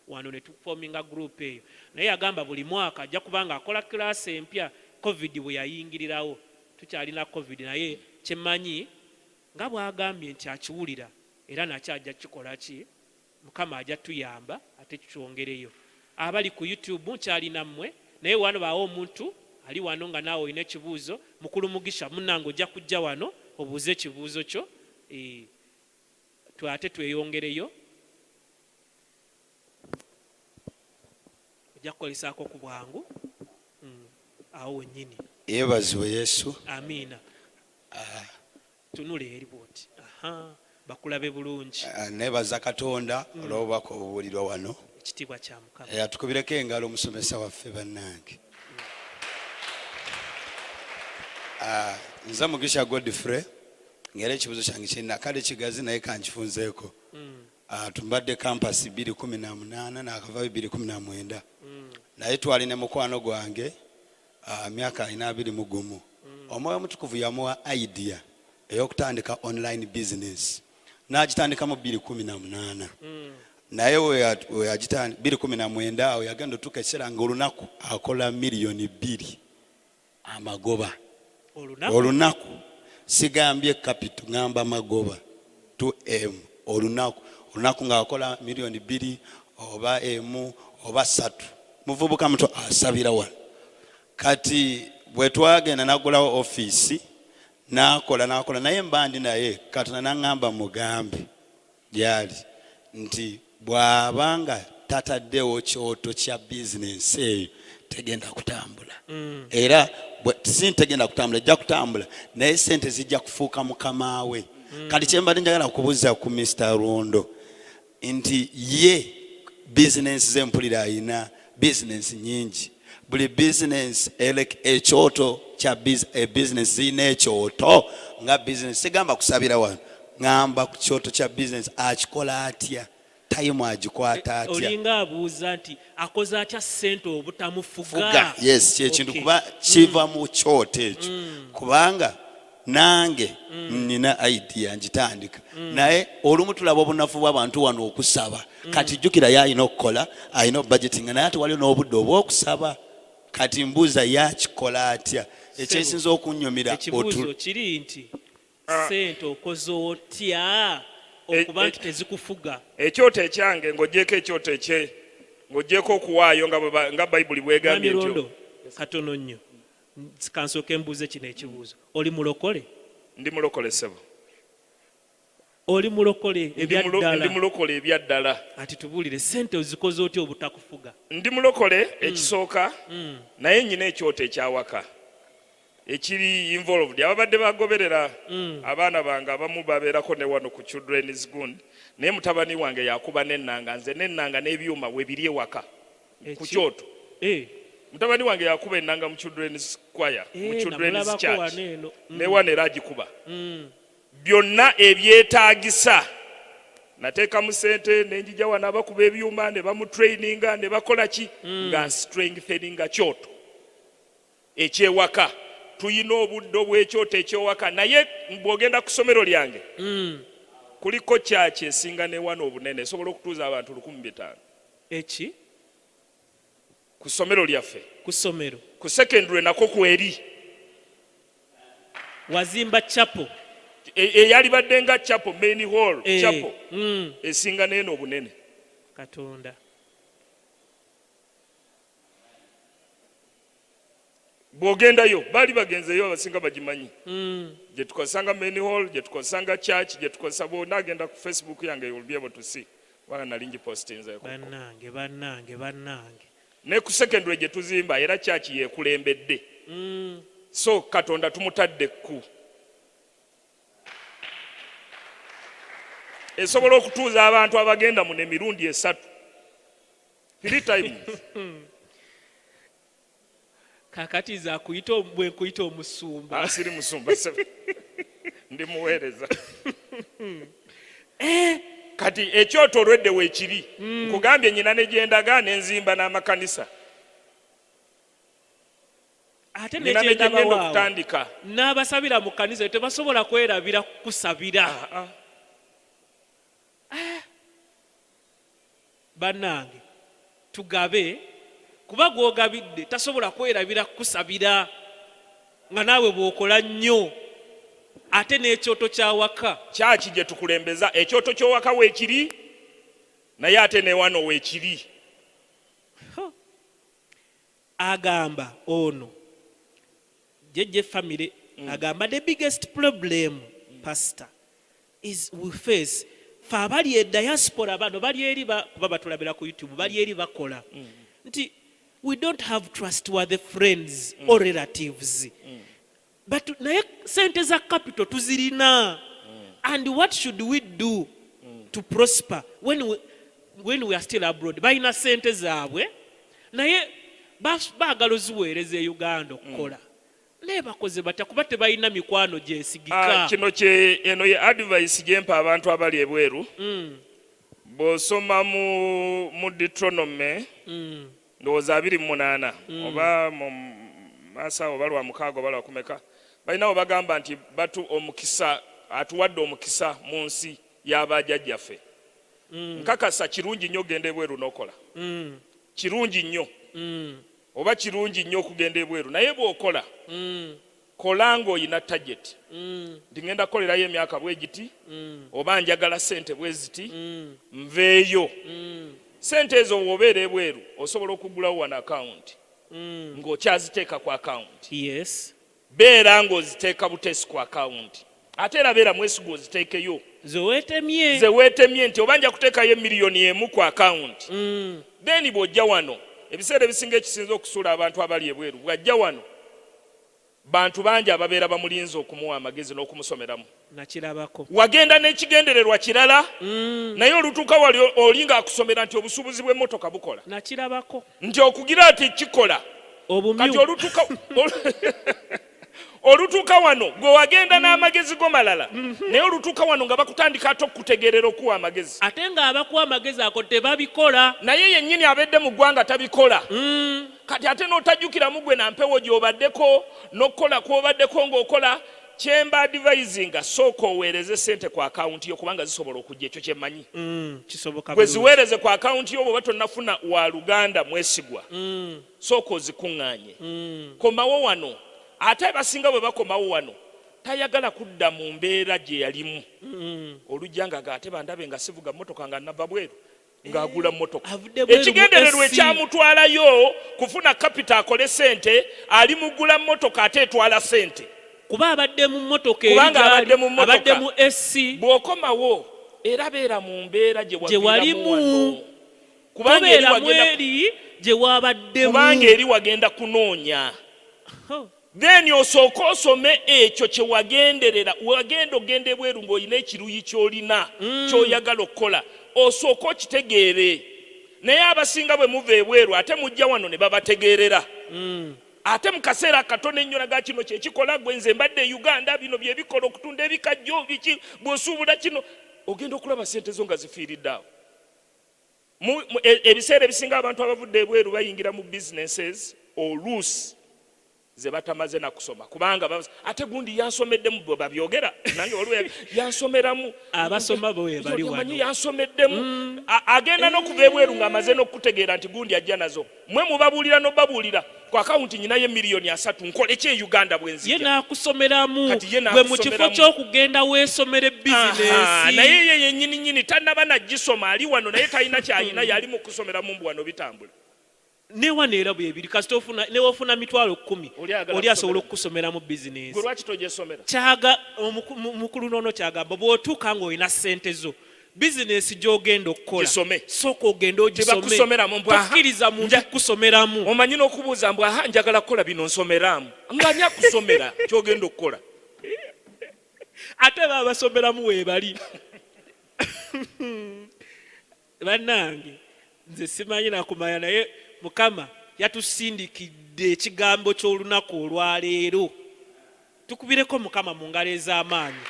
wano ne tuforminga group eyo. Naye yagamba buli mwaka ajja kubanga akola kiraasi empya covid bwe yayingirirawo. Tukyalina covid naye kyemmanyi nga bw'agambye nti akiwulira era nakyo ajja kikola ki, Mukama ajja tuyamba ate kitwongereyo. Abali ku YouTube nkyalina mmwe naye wano baawo omuntu ali wano nga naawe olina ekibuuzo. Mukulu Mugisha munnange ojja kujja wano obuuze ekibuuzo kyo ate tweyongereyo. Ojja kukolesaako ku bwangu awo wennyini. Yeebazibwe Yesu. Amiina. Tunula eri bwoti. Bakulabe bulungi. Neebaza Katonda olw'obubaka obubuulirwa wano. Ekitiibwa kya Mukama. Atukubireko engalo omusomesa waffe bannange. Nze Mugisha Godfrey ngera ekibuuzo kyange kinakale kigazi naye kankifunzeeko. Tumbadde kampasi 2018 n'akava 2019 naye twali ne mukwano gwange myaka 41. Omwoyo Omutukuvu yamuwa idea ey'okutandika online business n'agitandika mu 2018 naye we agitandika 2019 awo yagenda otuuka ekiseera ng'olunaku akola miliyoni 2 amagoba. Olunaku sigambye capital ngamba amagoba 2M olunaku ng'akola miliyoni 2 oba M oba 3. Muvubuka muto asabira wano. Kati bwe twagenda nagulawo office nakola naye mbandi naye Katonda n'angamba mugambe gyali nti bw'abanga tataddewo kyoto kya business eyo tegenda kutambula. Era si tegenda kutambula, ejja kutambula naye sente zijja kufuuka mukama we. Kati kyembadde njagala kubuuza ku Mr. Rondo nti ye business z'empulira ayina business nyingi. Buli business ekyoto kya business zirina ekyoto nga business sigamba kusabira wano ngamba ku kyoto kya business akikola atya, time agikwata atya. Olinga abuuza nti akoze atya ssente obutamufuga. Yes, kyekintu kuba kiva mu kyoto ekyo kubanga nange nina idea njitandika naye olumu tulaba obunafu bw'abantu wano okusaba. Kati jjukira yalina okukola alina budgeting naye ate waliwo n'obudde obw'okusaba. Kati mbuuza yakikola atya ekyesinza okunnyumira. Ekibuuzo kiri nti ssente okoze otya okuba nti tezikufuga. Ekyoto ekyange ng'ogyeko ekyoto ekye ng'ogyeko okuwaayo nga Bayibuli bwegambye ntyo. Katono nnyo kansooke mbuuze kino ekibuuzo. Oli mulokole? Ndi mulokole ssebo. Oli mulokole ebyaddala? Ndi mulokole ebyaddala. Ati tubuulire ssente ozikoze otya obutakufuga? Ndi mulokole ekisooka naye nnyina ekyoto ekyawaka ekiri involved. Ababadde bagoberera abaana bange abamu babeerako ne wano ku Children's Gund naye mutabani wange yakuba n'ennanga nze n'ennanga n'ebyuma we biri ewaka ku kyoto. Mutabani wange yakuba ennanga mu Children's Choir mu Children's Church ne wano era agikuba. Byonna ebyetaagisa nateekamu ssente ne njija wano abakuba ebyuma ne bamutraininga ne bakola ki nga strengtheninga kyoto ekyewaka. Tuyina obudde obw'ekyoto ekyewaka naye bw'ogenda ku ssomero lyange kuliko kyaki esinga ne wano obunene esobola okutuuza abantu 1500. Eki? Ku ssomero lyaffe. Ku ssomero? Ku secondary nako kweri. Wazimba chapel? Eyali badde nga chapel, main hall, chapel. Esinga n'eno obunene. Katonda. Bw'ogendayo baali bagenzeyo abasinga bagimanyi. Gye tukosanga main hall, gye tukosanga church, gye tukosa bonna agenda ku Facebook yange you'll be able to see. Wanga nalingi postinze. Bannange. Ne ku secondary gye tuzimba era church yeekulembedde. So Katonda tumutadde ku. Esobola okutuuza abantu abagenda mu emirundi 3. 3 times. Kakati za kuyita bwe kuyita omusumba. Asiri musumba sebe. Ndi muweereza. Kati ekyoto olwedde weekiri nkugambye nnyina ne gyendaga n'enzimba n'amakanisa. Ate n'ekyenda okutandika n'abasabira mu kanisa tebasobola kwerabira kusabira. Bannange tugabe kuba gw'ogabidde tasobola kwerabira kusabira nga naawe bw'okola nnyo. Ate n'ekyoto kyawaka kyaki gye tukulembeza ekyoto ky'owaka weekiri naye ate ne wano weekiri. Agamba ono jeje family agamba the biggest problem pastor is we face fa abali e diaspora bano bali eri kuba batulabira ku YouTube bali eri bakola nti we don't have trustworthy friends or relatives but naye sente za capital tuzirina and what should we do to prosper when we are still abroad balina sente zaabwe naye baagala oziweereza e Uganda okukola naye bakoze batya kuba tebalina mikwano gyesigika. Kino eno ye advice gyempa abantu abali ebweru bw'osoma mu Deuteronomy ndowooza 28 oba mu Maasawo oba Lwamukaaga oba Lwakumeka balinawo bagamba nti batu omukisa atuwadde omukisa mu nsi y'abajjajjaffe. Nkakasa kirungi nnyo ogenda ebweru n'okola kirungi nnyo oba kirungi nnyo okugenda ebweru naye bw'okola kola ng'olina target nti ngenda kukolerayo emyaka bwe giti oba njagala sente bwe ziti nveeyo. Sente ezo bw'obeera ebweru osobola okugulawo wana akawunti ng'okyaziteeka ku akawunti. Yes. Beera ng'oziteeka buteesi ku akawunti ate era beera mwesiga oziteekeyo ze weetemye nti oba nja kuteekayo miliyoni emu ku akawunti then bw'ojja wano ebiseera ebisinga ekisinza okusuula abantu abali ebweru bw'ajja wano bantu bangi ababeera bamulinze okumuwa amagezi n'okumusomeramu. Nakirabako. Wagenda n'ekigendererwa kirala naye olutuuka wali olinga akusomera nti obusuubuzi bw'emmotoka bukola. Nakirabako. Nti okugira ati kikola. Kati olutuuka wano gwe wagenda n'amagezi go malala naye olutuuka wano nga bakutandika ate okutegeerera okuwa amagezi ate nga abakuwa amagezi ako tebabikola naye yennyini abedde mu ggwanga tabikola. Kati ate n'otajjukiramu gwe nampewo gy'obaddeko n'okukola kw'obaddeko ng'okola kyemba advisinga sooka oweereze sente ku akawunti yo kubanga zisobola okujja ekyo kyemmanyi gwe ziweereze ku akawunti yo bw'oba tonnafuna wa Luganda mwesigwa sooka ozikuŋŋaanye komawo wano. Ate basinga bwe bakomawo wano tayagala kudda mu mbeera gye yalimu olujja nga ate bandabe nga sivuga mmotoka nga nava bweru ng'agula mmotoka ekigendererwa ekyamutwalayo kufuna kapita akole sente ali mugula mmotoka ate etwala sente kuba abadde mu mmotoka abadde mu SC bw'okomawo era beera mu mbeera gye walimu kubanga eri wagenda kunoonya then osooka osome ekyo kye wagenderera wagenda ogenda ebweru ng'olina ekiruyi ky'olina ky'oyagala okukola osooka okitegeere naye abasinga bwe muva ebweru ate mujja wano ne babategeerera ate mu kaseera katono ennyo naga kino kyekikola gwe nze mbadde e Uganda bino bye bikola okutunda ebikajjo biki bw'osuubula kino ogenda okulaba sente zo nga zifiiridde awo. Ebiseera ebisinga abantu abavudde ebweru bayingira mu businesses oluusi ze batamaze na kusoma kubanga ate gundi yansomeddemu bwe babyogera nange waliwo yansomeramu abasoma boye bali wano yansomeddemu agenda n'okuva ebweru ng'amaze n'okutegeera nti gundi ajja nazo mwe mubabuulira n'obabuulira ku akawunti nyinayo miliyoni 3 nkole ki e Uganda bwe nzija ye n'akusomeramu bwe mu kifo ky'okugenda weesomere bizinesi naye ye yennyini tannaba nagisoma ali wano naye talina kyayina yali mu kusomeramu mbu wano bitambula newano era bwebiri kasita newofuna mitwalo 10 oli asobola okukusomera mu bizinesi lwaki togyesomera kyaga omukulu noono kyagamba bw'otuuka ng'olina ssente zo bizinesi gy'ogenda okukola sooka ogenda ogisome tokkiriza muntu kukusomeramu omanyi n'okubuuza mbu aha njagala kukola bino nsomeramu ng'ani akusomera ky'ogenda okukola ate baba basomeramu weebali bannange nze simanyi nakumanya naye Mukama yatusindikidde ekigambo ky'olunaku olwaleero tukubireko Mukama mu ngalo ez'amaanyi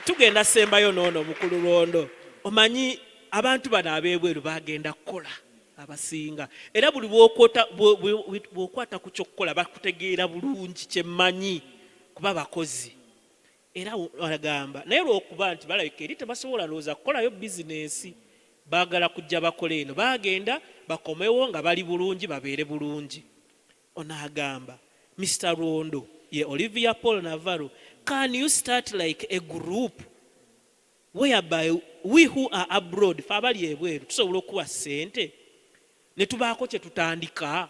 tugenda sembayo noono mukulu Londo omanyi abantu bano ab'ebweru bagenda kukola abasinga era buli bw'okwata ku kyokkola bakutegeera bulungi kyemmanyi kuba bakozi era agamba naye lw'okuba nti balabika eri tebasobola lowooza kukolayo bizinesi baagala kujja bakola eno bagenda bakomewo nga bali bulungi babeere bulungi. Ono agamba Mr. Londo ye Olivia Paul Navarro, can you start like a group whereby we who are abroad fe abali ebweru tusobola okuwa ssente ne tubaako kye tutandika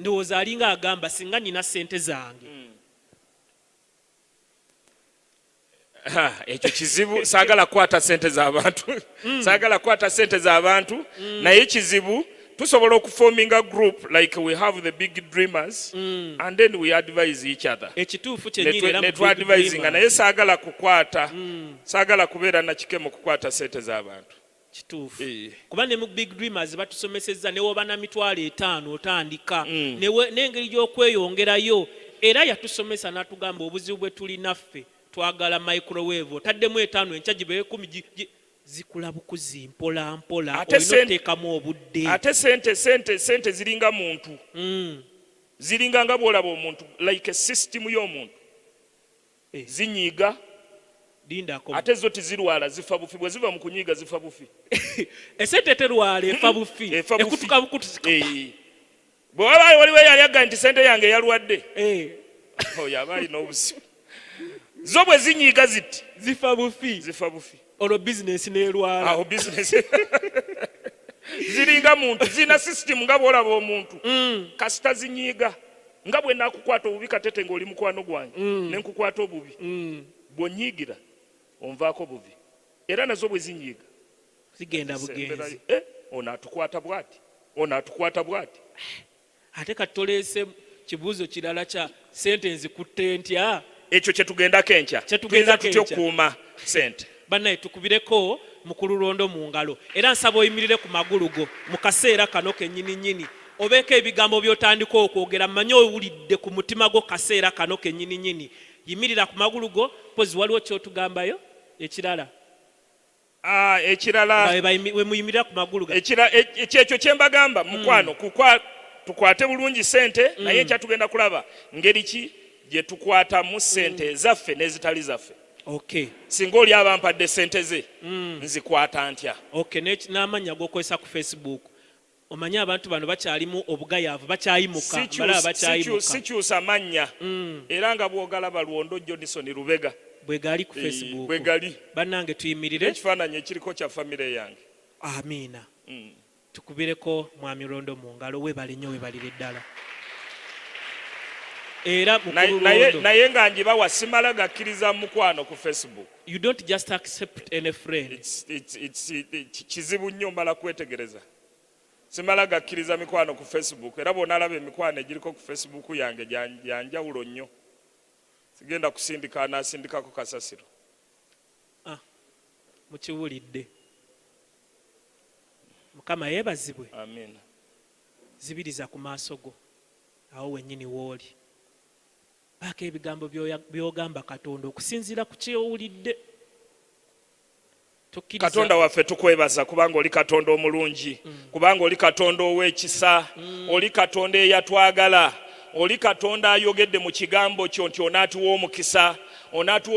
ndowooza alinga agamba singa nina ssente zange ekyo kizibu. Saagala kukwata ssente z'abantu saagala kukwata ssente z'abantu naye kizibu tusobola okuforminga group like we have the big dreamers and then we advise each other. Ekituufu kyennyini era ne twadvisinga naye saagala kukwata saagala kubeera na kike mu kukwata ssente z'abantu. Kituufu kuba ne mu big dreamers batusomesezza ne woba na mitwalo 5 otandika n'engeri gy'okweyongerayo era yatusomesa n'atugamba obuzibu bwe tuli ffe twagala microwave otaddemu 5 enkya gibe 10 zikula bukuzi mpola mpola olina oteekamu obudde. Ate sente ziringa muntu ziringa nga bw'olaba omuntu like system y'omuntu zinyiiga lindako ate zo tizirwala zifa bufi bwe ziva mu kunyiiga zifa bufi. Esente terwala efa bufi ekutuka bukutu bwe wabaayo waliwo yali agga nti sente yange yalwadde oyo aba alina obuzibu. Zo bwe zinyiiga ziti zifa bufi olwo bizinesi n'erwala. Aho bizinesi ziringa muntu zina system nga bw'olaba omuntu kasita zinyiiga nga bwe nakukwata obubi katete ng'oli mukwano gwange ne nkukwata obubi bw'onyiigira onvaako bubi era nazo bwe zinyiiga zigenda bugenzi. ono atukwata bw'ati ate kati toleese kibuuzo kirala kya sente nzikutte ntya. ekyo kyetugendako enkya tugenda tutya okukuuma sente. Bannaye tukubireko mukulu Londo mu ngalo era nsaba oyimirire ku magulu go mu kaseera kano kennyini obeeko ebigambo by'otandika okwogera manye owulidde ku mutima gwo kaseera kano kennyini yimirira ku magulu go pozi waliwo kyotugambayo ekirala. Ekirala we muyimirira ku magulu ga ekyo kyembagamba mukwano tukwate bulungi sente naye ekyatugenda kulaba ngeri ki gye tukwatamu sente ezaffe n'ezitali zaffe. Okay. Singa oli abampadde sente ze nzikwata ntya. Okay, n'amanya g'okozesa ku Facebook omanyi abantu bano bakyalimu obugayaavu bakyayimuka balaba bakyayimuka. Sikyusa mannya era nga bw'ogalaba Luwondo Johnson Lubega bwe gali ku Facebook bwe gali bannange tuyimirire ekifaananyi ekiriko kya famire yange. Amiina. Tukubireko mwami Londo mu ngalo webale nnyo webalire ddala. Era naye nga njibawa simala gakkiriza mukwano ku Facebook. You don't just accept any friend. It's kizibu nnyo mala kwetegereza. Simala gakkiriza mikwano ku Facebook era bw'onalaba emikwano egiriko ku Facebook yange janjawulo nnyo. Sigenda kusindika anasindikako kasasiro. Mukiwulidde. Mukama yeebazibwe. Amen. Zibiriza ku maaso go awo wennyini wooli. Baako ebigambo by'ogamba Katonda okusinziira ku kyewulidde. Katonda waffe tukwebaza kubanga oli Katonda omulungi kubanga oli Katonda ow'ekisa oli Katonda eyatwagala oli Katonda ayogedde mu kigambo kyo nti onaatuwa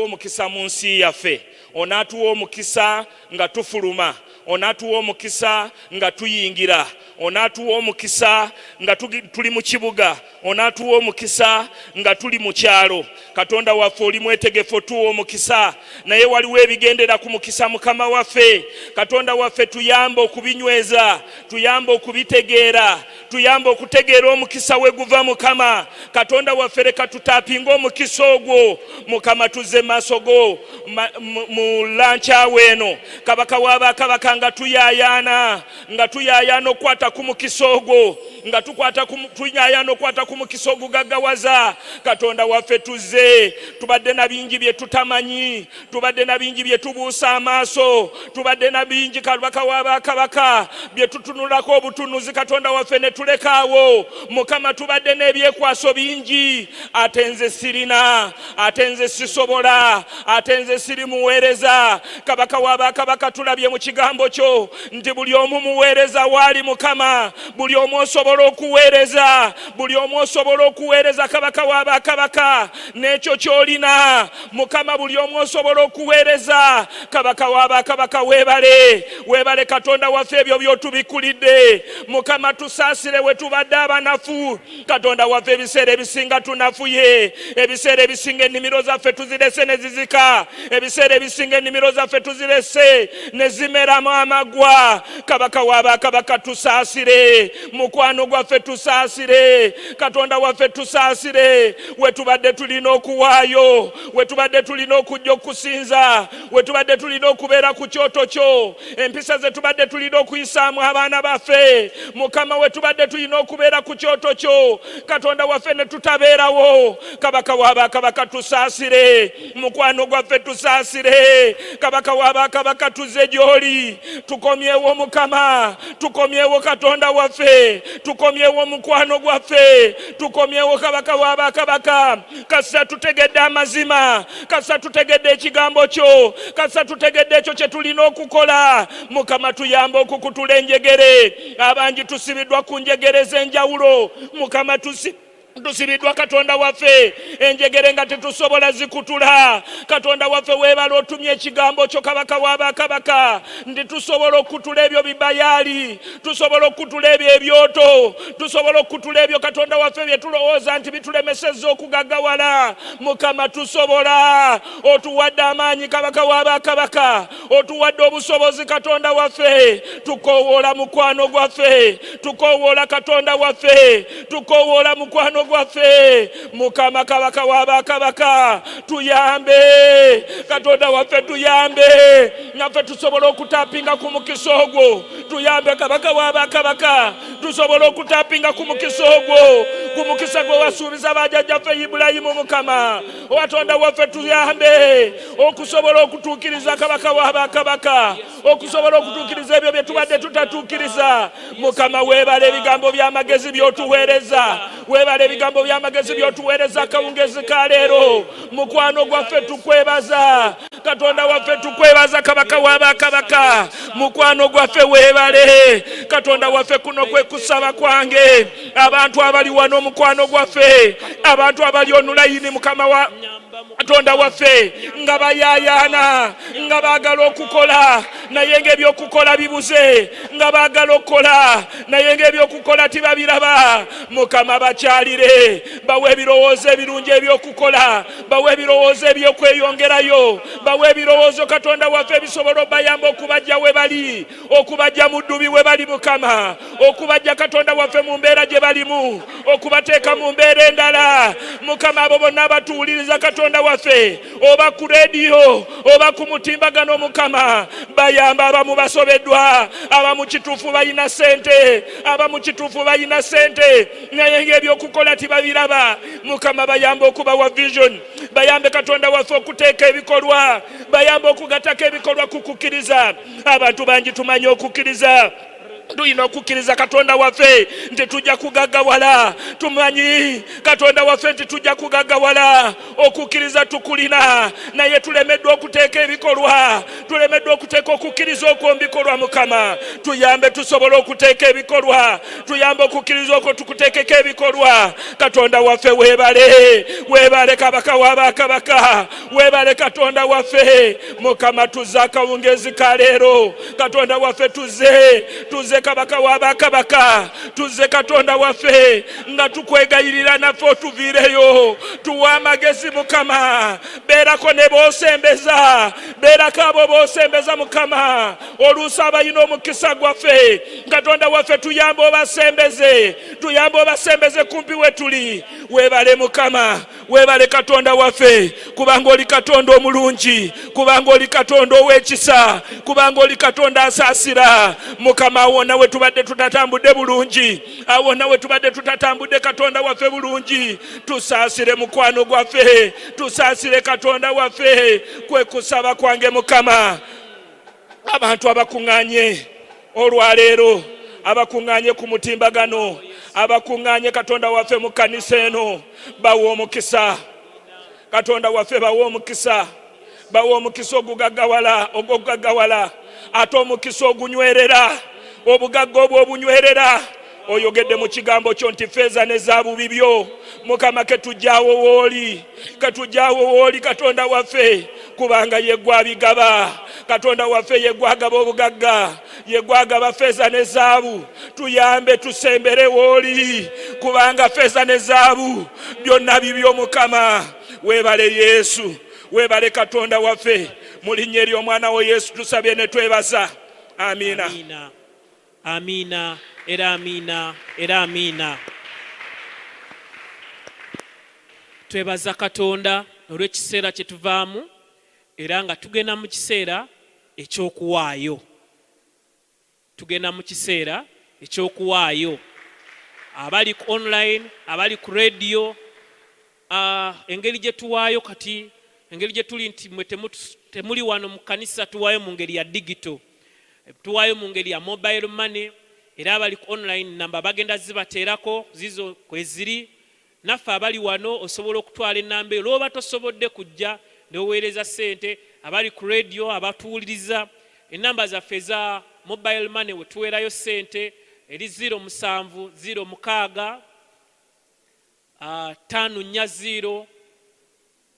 omukisa mu nsi yaffe onaatuwa omukisa nga tufuluma onaatuwa omukisa nga tuyingira onaatuwa omukisa nga tuli mu kibuga onaatuwa omukisa nga tuli mu kyalo. Katonda waffe oli mwetegefu otuwa omukisa naye waliwo ebigendera ku mukisa Mukama waffe. Katonda waffe tuyamba okubinyweza tuyamba okubitegeera tuyamba okutegeera omukisa we guva Mukama. Katonda waffe leka tutaapinga omukisa ogwo Mukama tuzze maaso go mu lankyawe eno kabaka w'abakabaka nga tuyayaana okukwata ku mukisa ogwo nga tuyayaana okukwata ku mukisa ogugaggawaza. Katonda waffe tuzze tubadde na bingi bye tutamanyi tubadde na bingi bye tubuusa amaaso tubadde na bingi kabaka w'abakabaka bye tutunulako obutunuzi Katonda waffe ne tulekaawo. Mukama tubadde n'ebyekwaso bingi ate nze sirina ate nze sisobola ate nze siri muweereza. Kabaka w'abakabaka tulabye mu kigambo kyo nti buli omu muweereza waali Mukama buli omu osobola okuweereza kabaka w'abakabaka n'ekyo kyolina Mukama buli omu osobola okuweereza. Kabaka w'abakabaka weebale Katonda waffe ebyo by'otubikulidde Mukama tusaasire we tubadde abanafu. Katonda waffe ebiseera ebisinga tunafuye ebiseera ebisinga ennimiro zaffe tuzirese ne zizika ebiseera ebisinga ennimiro zaffe tuzirese ne zimeramu amagwa. Kabaka w'abakabaka tusaasire, mukwano gwaffe tusaasire, Katonda waffe tusaasire. Wetubadde tulina okuwaayo, wetubadde tulina okujja okusinza, wetubadde tulina okubeera ku kyoto kyo, empisa ze tubadde tulina okuyisaamu abaana baffe. Mukama wetubadde tulina okubeera ku kyoto kyo, Katonda waffe ne tutabeerawo. Kabaka w'abakabaka tusaasire, mukwano gwaffe tusaasire. Kabaka w'abakabaka tuzze gy'oli, tukomyewo Mukama, tukomyewo Katonda waffe, tukomyewo mukwano gwaffe, tukomyewo Kabaka w'abakabaka. Kasa tutegedde amazima, kasa tutegedde ekigambo kyo, kasa tutegedde ekyo kye tulina okukola. Mukama tuyambe okukutula enjegere, abangi tusibiddwa ku njegere z'enjawulo. Mukama tusibiddwa Katonda waffe enjegere nga tetusobola zikutula. Katonda waffe weebala otumye ekigambo kyo Kabaka w'abakabaka, ndi tusobola okutula ebyo bibayali, tusobola okutula ebyo ebyoto, tusobola okutula ebyo Katonda waffe bye tulowooza nti bitulemesezza okugaggawala. Mukama tusobola, otuwadde amaanyi Kabaka w'abakabaka, otuwadde obusobozi Katonda waffe. Tukoowoola mukwano gwaffe, tukoowoola Katonda waffe, tukoowoola mukwano gwaffe. Mukama Kabaka w'abakabaka tuyambe, Katonda waffe tuyambe, naffe tusobola okutapinga ku mukisa ogwo. Tuyambe Kabaka w'abakabaka, tusobola okutapinga ku mukisa ogwo, ku mukisa gwe wasuubiza bajjajjaffe Ibulayimu. Mukama Katonda waffe tuyambe okusobola okutuukiriza Kabaka w'abakabaka, okusobola okutuukiriza ebyo bye tubadde tutatuukiriza. Mukama weebale ebigambo by'amagezi by'otuweereza, weebale ebigambo by'amagezi by'otuweereza kawungezi ka leero. Mukwano gwaffe tukwebaza, Katonda waffe tukwebaza Kabaka w'abakabaka. Mukwano gwaffe weebale Katonda waffe. Kuno kwe kusaba kwange, abantu abali wano mukwano gwaffe, abantu abali onulayini Mukama wa Katonda waffe nga bayayaana, nga baagala okukola naye ng'ebyokukola bibuze, nga baagala okukola naye ng'ebyokukola tibabiraba. Mukama bakyalire, bawe ebirowoozo ebirungi ebyokukola, bawe ebirowoozo ebyokweyongerayo, bawe ebirowoozo Katonda waffe ebisobola obayamba okubajja we bali, okubajja mu ddubi we bali Mukama, okubajja Katonda waffe mu mbeera gye balimu, okubateeka mu mbeera endala. Mukama abo bonna abatuwuliriza Katonda waffe, oba ku rediyo oba ku mutimbagano Mukama, bayamba abamu basobeddwa, abamu kituufu balina ssente, abamu kituufu balina ssente naye ng'ebyokukola tibabiraba. Mukama bayambe okubawa vision, bayambe Katonda waffe okuteeka ebikolwa, bayambe okugatako ebikolwa ku kukkiriza. Abantu bangi tumanyi okukkiriza, tulina okukkiriza Katonda waffe nti tujja kugaggawala. Tumanyi Katonda waffe nti tujja kugaggawala. Okukkiriza tukulina naye tulemeddwa okuteeka ebikolwa, tulemeddwa okuteeka okukkiriza okwo mbikolwa. Mukama tuyambe tusobole okuteeka ebikolwa, tuyambe okukkiriza okwo tukuteekeko ebikolwa. Katonda waffe weebale, weebale Kabaka w'abakabaka, weebale Katonda waffe. Mukama tuzze akawungezi ka leero, Katonda waffe tuzze Kabaka w'abakabaka, tuzze Katonda waffe nga tukwegayirira naffe otuviireyo, tuwa amagezi Mukama. Beerako ne boosembeza, beerako abo boosembeza Mukama. Oluusi abalina omukisa gwaffe Katonda waffe tuyambe obasembeze, tuyambe obasembeze kumpi we tuli. Weebale Mukama, weebale Katonda waffe, kubanga oli Katonda omulungi, kubanga oli Katonda ow'ekisa, kubanga oli Katonda asaasira. Mukama wonna we tubadde tutatambudde bulungi, awonna we tubadde tutatambudde Katonda waffe bulungi, tusaasire mukwano gwaffe, tusaasire Katonda waffe. Kwe kusaba kwange Mukama, abantu abakuŋŋaanye olwaleero, abakuŋŋaanye ku mutimbagano, abakuŋŋaanye Katonda waffe mu kkanisa eno, bawa omukisa Katonda waffe, bawa omukisa, bawa omukisa ogugaggawala, ate omukisa ogunywerera, obugagga obwo obunywerera. Oyogedde mu kigambo kyo nti feeza ne zaabu bibyo. Mukama ketujjaawo wooli, ketujjaawo wooli Katonda waffe, kubanga ye gwabigaba. Katonda waffe ye gwagaba obugagga, ye gwagaba feeza ne zaabu. Tuyambe tusembere wooli, kubanga feeza ne zaabu byonna bibyo Mukama. Weebale Yesu, weebale Katonda waffe, mu linnya ery'omwana wo Yesu tusabye ne twebaza. amiina amiina amiina era amiina era amiina. Twebaza Katonda olw'ekiseera kye tuvaamu era nga tugenda mu kiseera eky'okuwaayo. Tugenda mu kiseera eky'okuwaayo. Abali ku online, abali ku radio, engeri gye tuwaayo kati, engeri gye tuli nti mwe temuli wano mu kanisa tuwaayo mu ngeri ya digital. Tuwaayo mu ngeri ya mobile money, era abali ku online namba bagenda zibateerako zizo kweziri. Naffe abali wano osobola okutwala ennamba eyo lw'oba tosobodde kujja n'oweereza ssente. Abali ku radio abatuwuliriza, ennamba zaffe eza mobile money we tuweerayo ssente eri 0706 540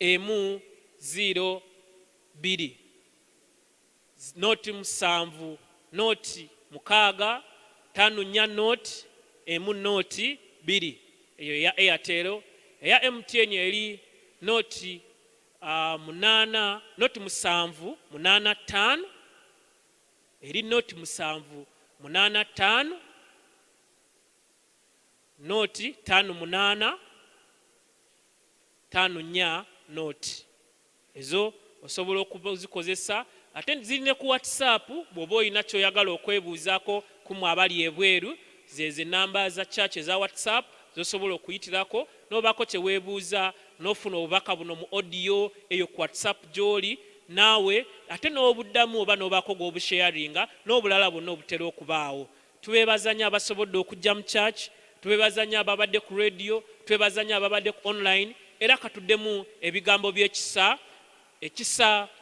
102 noti 7 noti 6 540 102. Eyo ya Airtel. Eya MTN eri noti 8 noti 785 eri noti 785 noti 58 54 noti. Ezo osobola okuzikozesa. Ate zirine ku WhatsApp bw'oba olina ky'oyagala okwebuuzaako kumwe abali ebweru, zeze namba za church eza WhatsApp zosobola okuyitirako n'obaako kyeweebuuza n'ofuna obubaka buno mu audio eyo ku WhatsApp gy'oli naawe ate n'obuddamu oba n'obaako gw'obusharinga n'obulala bwonna obutera okubaawo. Tubeebazanya abasobodde okujja mu church, tubeebazanya ababadde ku radio, tubeebazanya ababadde ku online, era katuddemu ebigambo by'ekisa. Ekisa